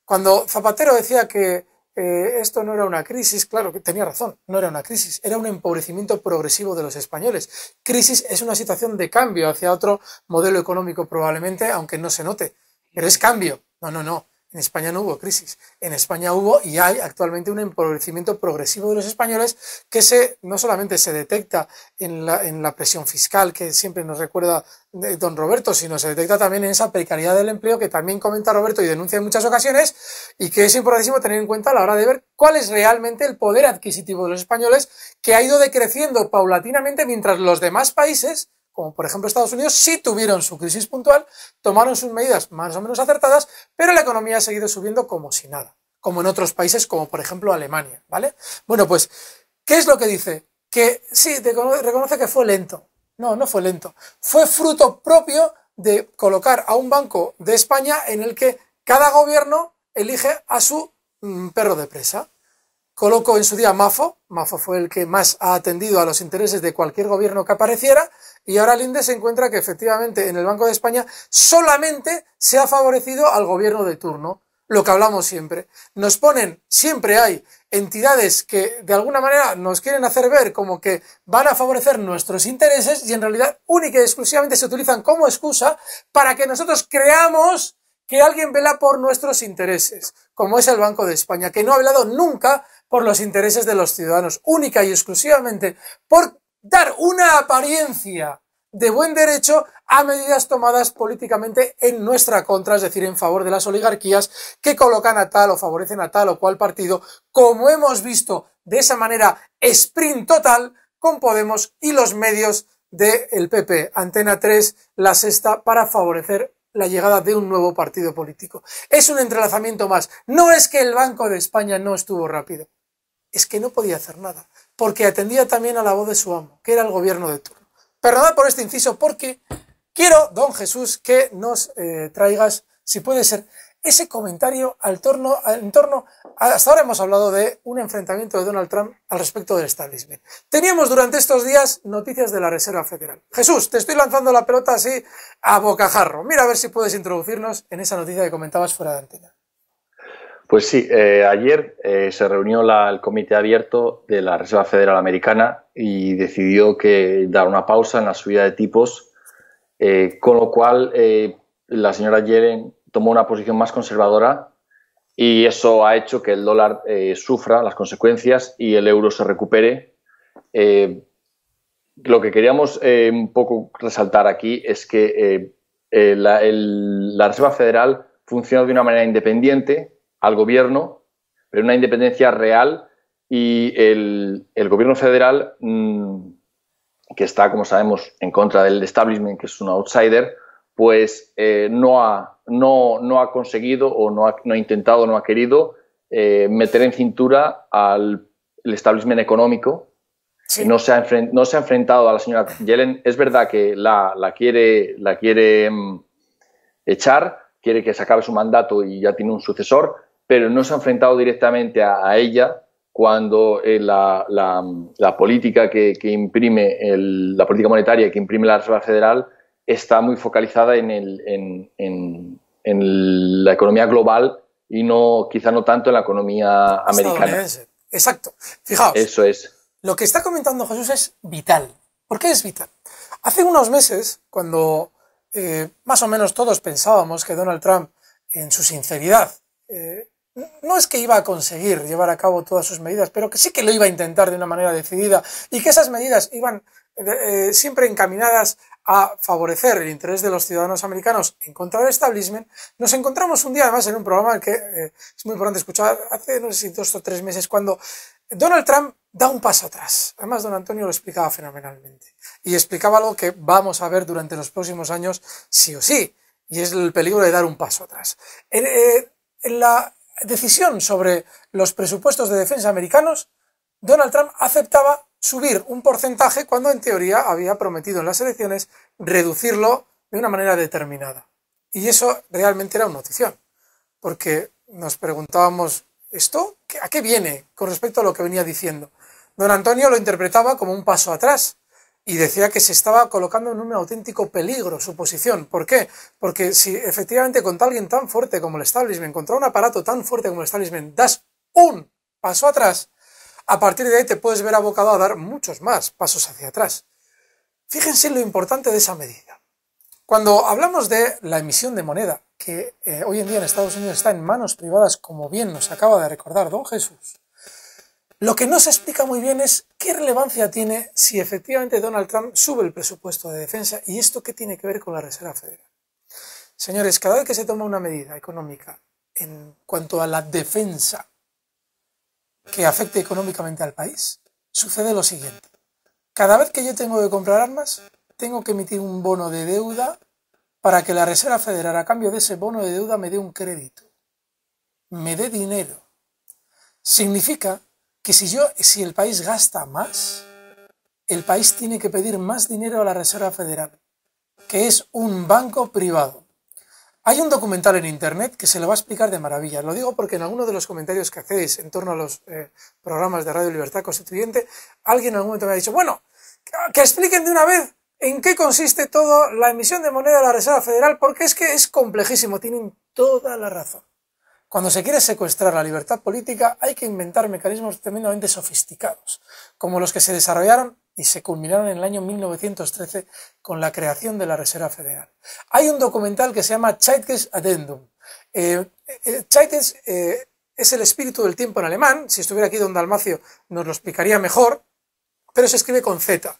Cuando Zapatero decía que esto no era una crisis, claro que tenía razón, no era una crisis, era un empobrecimiento progresivo de los españoles. Crisis es una situación de cambio hacia otro modelo económico probablemente, aunque no se note, pero es cambio. No. En España no hubo crisis. En España hubo y hay actualmente un empobrecimiento progresivo de los españoles que no solamente se detecta en la presión fiscal que siempre nos recuerda don Roberto, sino se detecta también en esa precariedad del empleo que también comenta Roberto y denuncia en muchas ocasiones, y que es importantísimo tener en cuenta a la hora de ver cuál es realmente el poder adquisitivo de los españoles, que ha ido decreciendo paulatinamente mientras los demás países, como por ejemplo Estados Unidos, sí tuvieron su crisis puntual, tomaron sus medidas más o menos acertadas, pero la economía ha seguido subiendo como si nada, como en otros países, como por ejemplo Alemania, ¿vale? Bueno, pues, ¿qué es lo que dice que sí, reconoce que fue lento. No, no fue lento. Fue fruto propio de colocar a un Banco de España en el que cada gobierno elige a su perro de presa. Colocó en su día Mafo fue el que más ha atendido a los intereses de cualquier gobierno que apareciera, y ahora Linde se encuentra que efectivamente en el Banco de España solamente se ha favorecido al gobierno de turno, lo que hablamos siempre. Nos ponen, siempre hay entidades que de alguna manera nos quieren hacer ver como que van a favorecer nuestros intereses y en realidad única y exclusivamente se utilizan como excusa para que nosotros creamos que alguien vela por nuestros intereses, como es el Banco de España, que no ha velado nunca por los intereses de los ciudadanos, única y exclusivamente por dar una apariencia de buen derecho a medidas tomadas políticamente en nuestra contra, es decir, en favor de las oligarquías que colocan a tal o favorecen a tal o cual partido, como hemos visto de esa manera sprint total con Podemos y los medios del PP, Antena 3, La Sexta, para favorecer la llegada de un nuevo partido político. Es un entrelazamiento más. No es que el Banco de España no estuvo rápido, es que no podía hacer nada, porque atendía también a la voz de su amo, que era el gobierno de turno. Perdonad por este inciso, porque quiero, don Jesús, que nos traigas, si puede ser, ese comentario en torno hasta ahora hemos hablado de un enfrentamiento de Donald Trump al respecto del establishment. Teníamos durante estos días noticias de la Reserva Federal. Jesús, te estoy lanzando la pelota así a bocajarro. Mira a ver si puedes introducirnos en esa noticia que comentabas fuera de antena. Pues sí, ayer se reunió el comité abierto de la Reserva Federal Americana y decidió dar una pausa en la subida de tipos, con lo cual la señora Yellen tomó una posición más conservadora y eso ha hecho que el dólar sufra las consecuencias y el euro se recupere. Lo que queríamos un poco resaltar aquí es que la Reserva Federal funciona de una manera independiente al gobierno, pero una independencia real, y el gobierno federal, que está, como sabemos, en contra del establishment, que es un outsider, pues no ha conseguido o no ha intentado, no ha querido meter en cintura al establishment económico. Sí. No se ha enfrentado a la señora Yellen. Es verdad que la quiere echar, quiere que se acabe su mandato y ya tiene un sucesor, pero no se ha enfrentado directamente a ella cuando la política que imprime, la política monetaria que imprime la Reserva Federal está muy focalizada en la economía global y quizá no tanto en la economía americana. Exacto. Fijaos. Eso es. Lo que está comentando Jesús es vital. ¿Por qué es vital? Hace unos meses, cuando más o menos todos pensábamos que Donald Trump, en su sinceridad, no es que iba a conseguir llevar a cabo todas sus medidas, pero que sí que lo iba a intentar de una manera decidida y que esas medidas iban siempre encaminadas a favorecer el interés de los ciudadanos americanos en contra del establishment, nos encontramos un día además en un programa que es muy importante escuchar, hace no sé si 2 o 3 meses, cuando Donald Trump da un paso atrás. Además, don Antonio lo explicaba fenomenalmente y explicaba algo que vamos a ver durante los próximos años sí o sí, y es el peligro de dar un paso atrás. En la decisión sobre los presupuestos de defensa americanos, Donald Trump aceptaba subir un porcentaje cuando en teoría había prometido en las elecciones reducirlo de una manera determinada. Y eso realmente era una notición, porque nos preguntábamos, ¿esto a qué viene con respecto a lo que venía diciendo? Don Antonio lo interpretaba como un paso atrás y decía que se estaba colocando en un auténtico peligro su posición. ¿Por qué? Porque si efectivamente contra alguien tan fuerte como el establishment, contra un aparato tan fuerte como el establishment, das un paso atrás, a partir de ahí te puedes ver abocado a dar muchos más pasos hacia atrás. Fíjense lo importante de esa medida. Cuando hablamos de la emisión de moneda, que hoy en día en Estados Unidos está en manos privadas, como bien nos acaba de recordar don Jesús, lo que no se explica muy bien es qué relevancia tiene si efectivamente Donald Trump sube el presupuesto de defensa y esto qué tiene que ver con la Reserva Federal. Señores, cada vez que se toma una medida económica en cuanto a la defensa que afecte económicamente al país, sucede lo siguiente. Cada vez que yo tengo que comprar armas, tengo que emitir un bono de deuda para que la Reserva Federal, a cambio de ese bono de deuda, me dé un crédito, me dé dinero. Significa que si el país gasta más, el país tiene que pedir más dinero a la Reserva Federal, que es un banco privado. Hay un documental en internet que se lo va a explicar de maravilla. Lo digo porque en alguno de los comentarios que hacéis en torno a los programas de Radio Libertad Constituyente, alguien en algún momento me ha dicho, bueno, que expliquen de una vez en qué consiste todo la emisión de moneda de la Reserva Federal, porque es que es complejísimo, tienen toda la razón. Cuando se quiere secuestrar la libertad política hay que inventar mecanismos tremendamente sofisticados, como los que se desarrollaron y se culminaron en el año 1913 con la creación de la Reserva Federal. Hay un documental que se llama Zeitgeist Addendum. Zeitgeist es el espíritu del tiempo en alemán. Si estuviera aquí don Dalmacio nos lo explicaría mejor, pero se escribe con Z.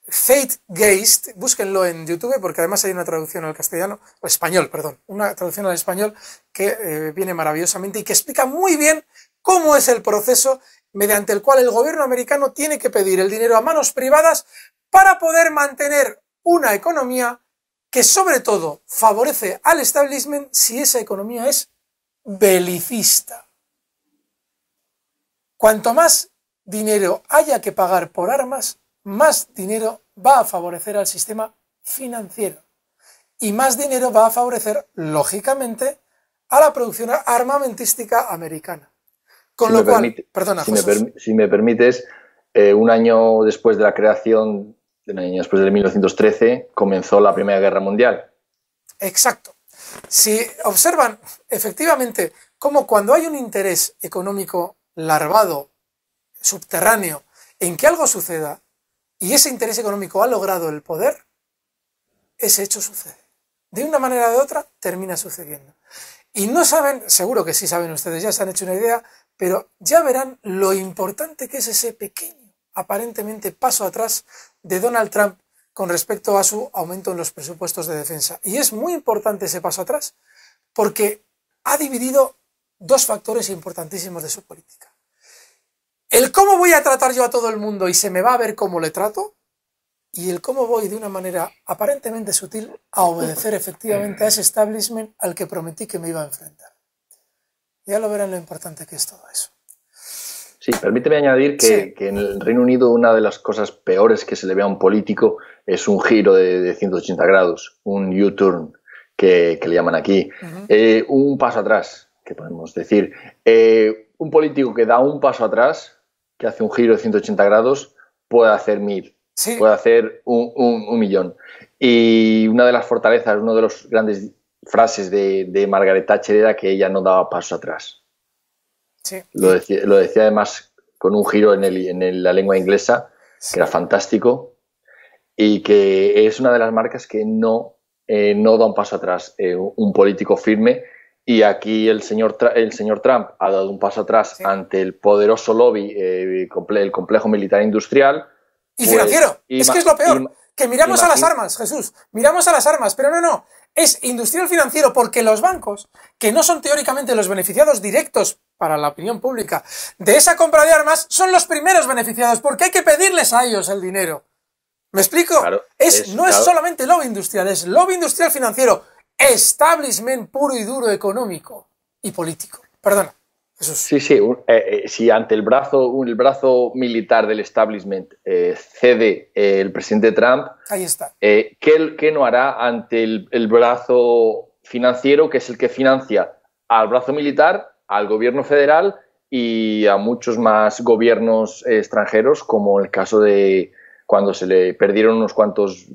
Zeitgeist, búsquenlo en YouTube porque además hay una traducción al castellano, o español, perdón, una traducción al español que viene maravillosamente y que explica muy bien cómo es el proceso mediante el cual el gobierno americano tiene que pedir el dinero a manos privadas para poder mantener una economía que sobre todo favorece al establishment si esa economía es belicista. Cuanto más dinero haya que pagar por armas, más dinero va a favorecer al sistema financiero y más dinero va a favorecer, lógicamente, a la producción armamentística americana. Con lo cual, perdona, si me permites, un año después de la creación, un año después de 1913, comenzó la Primera Guerra Mundial. Exacto. Si observan efectivamente cómo cuando hay un interés económico larvado, subterráneo, en que algo suceda, y ese interés económico ha logrado el poder, ese hecho sucede. De una manera o de otra, termina sucediendo. Y no saben, seguro que sí saben ustedes, ya se han hecho una idea, pero ya verán lo importante que es ese pequeño, aparentemente, paso atrás de Donald Trump con respecto a su aumento en los presupuestos de defensa. Y es muy importante ese paso atrás porque ha dividido dos factores importantísimos de su política. El cómo voy a tratar yo a todo el mundo y se me va a ver cómo le trato, y el cómo voy de una manera aparentemente sutil a obedecer efectivamente a ese establishment al que prometí que me iba a enfrentar. Ya lo verán lo importante que es todo eso. Sí, permíteme añadir que en el Reino Unido una de las cosas peores que se le ve a un político es un giro de 180 grados, un U-turn que le llaman aquí. Un paso atrás, que podemos decir. Un político que da un paso atrás, que hace un giro de 180 grados, puede hacer 1000, sí, puede hacer un millón. Y una de las fortalezas, una de las grandes frases de Margaret Thatcher era que ella no daba paso atrás. Sí. Lo decía además con un giro en la lengua inglesa, que era fantástico, y que es una de las marcas que no da un paso atrás, un político firme. Y aquí el señor Trump ha dado un paso atrás ante el poderoso lobby, el complejo militar industrial. Y financiero. Es que es lo peor. Que miramos a las armas, Jesús. Miramos a las armas, pero no. Es industrial financiero porque los bancos, que no son teóricamente los beneficiados directos para la opinión pública de esa compra de armas, son los primeros beneficiados porque hay que pedirles a ellos el dinero. ¿Me explico? Claro, no es solamente lobby industrial, es lobby industrial financiero. Establishment puro y duro económico y político. Perdona, Jesús. Sí. Si ante el brazo militar del establishment cede el presidente Trump, ahí está. ¿Qué no hará ante el brazo financiero, que es el que financia al brazo militar, al gobierno federal y a muchos más gobiernos extranjeros, como el caso de cuando se le perdieron unos cuantos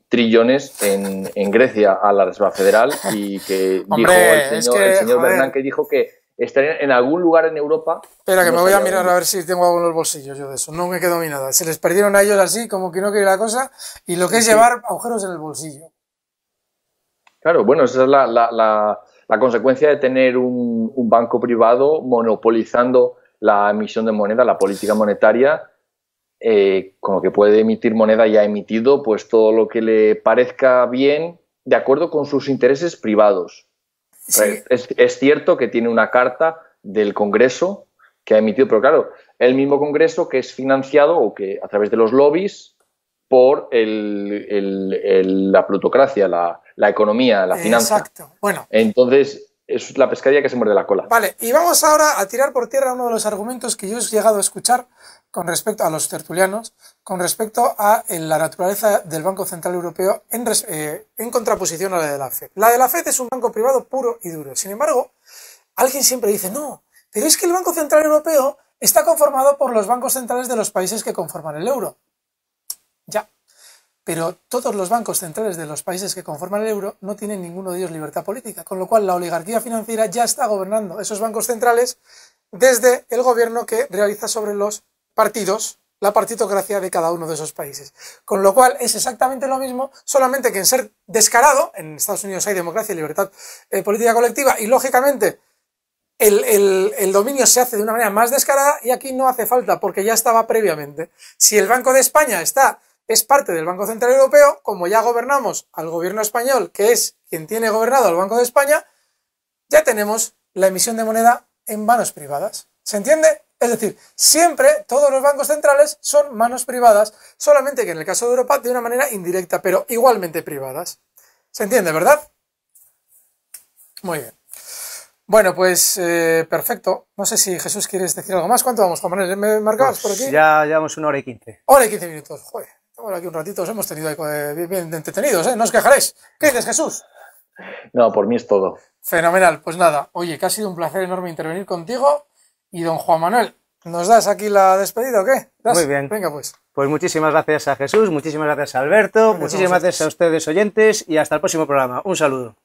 trillones en Grecia a la Reserva Federal y que dijo el señor Bernanke dijo que estarían en algún lugar en Europa. Espera, que me voy a mirar a ver si tengo algo en los bolsillos yo de eso. No me quedó ni nada. Se les perdieron a ellos así, como que no quiere la cosa, y lo que es llevar agujeros en el bolsillo. Claro, bueno, esa es la consecuencia de tener un banco privado monopolizando la emisión de moneda, la política monetaria. Con lo que puede emitir moneda y ha emitido pues todo lo que le parezca bien de acuerdo con sus intereses privados. Sí. Es cierto que tiene una carta del Congreso que ha emitido, pero claro, el mismo Congreso que es financiado o que a través de los lobbies por la plutocracia, la economía, la finanza. Exacto. Bueno. Entonces es la pescadilla que se muerde la cola. Vale, y vamos ahora a tirar por tierra uno de los argumentos que yo he llegado a escuchar con respecto a los tertulianos, con respecto a la naturaleza del Banco Central Europeo en contraposición a la de la FED. La de la FED es un banco privado puro y duro. Sin embargo, alguien siempre dice, no, pero es que el Banco Central Europeo está conformado por los bancos centrales de los países que conforman el euro. Ya, pero todos los bancos centrales de los países que conforman el euro no tienen ninguno de ellos libertad política, con lo cual la oligarquía financiera ya está gobernando esos bancos centrales desde el gobierno que realiza sobre los partidos la partitocracia de cada uno de esos países. Con lo cual es exactamente lo mismo, solamente que en ser descarado, en Estados Unidos hay democracia y libertad política colectiva, y lógicamente el dominio se hace de una manera más descarada, y aquí no hace falta, porque ya estaba previamente. Si el Banco de España es parte del Banco Central Europeo, como ya gobernamos al gobierno español, que es quien tiene gobernado al Banco de España, ya tenemos la emisión de moneda en manos privadas. ¿Se entiende? Es decir, siempre todos los bancos centrales son manos privadas, solamente que en el caso de Europa de una manera indirecta, pero igualmente privadas. ¿Se entiende, verdad? Muy bien. Bueno, pues perfecto. No sé si Jesús quieres decir algo más. ¿Cuánto vamos, Juan Manuel? ¿Me marcabas por aquí? Ya llevamos 1 hora y 15. Hora y 15 minutos. Joder, estamos aquí un ratito, os hemos tenido bien entretenidos, ¿eh? No os quejaréis. ¿Qué dices, Jesús? No, por mí es todo. Fenomenal. Pues nada, oye, que ha sido un placer enorme intervenir contigo. Y don Juan Manuel, ¿nos das aquí la despedida o qué? ¿Das? Muy bien. Venga, pues. Pues muchísimas gracias a Jesús, muchísimas gracias a Alberto, muchísimas gracias a ustedes oyentes y hasta el próximo programa. Un saludo.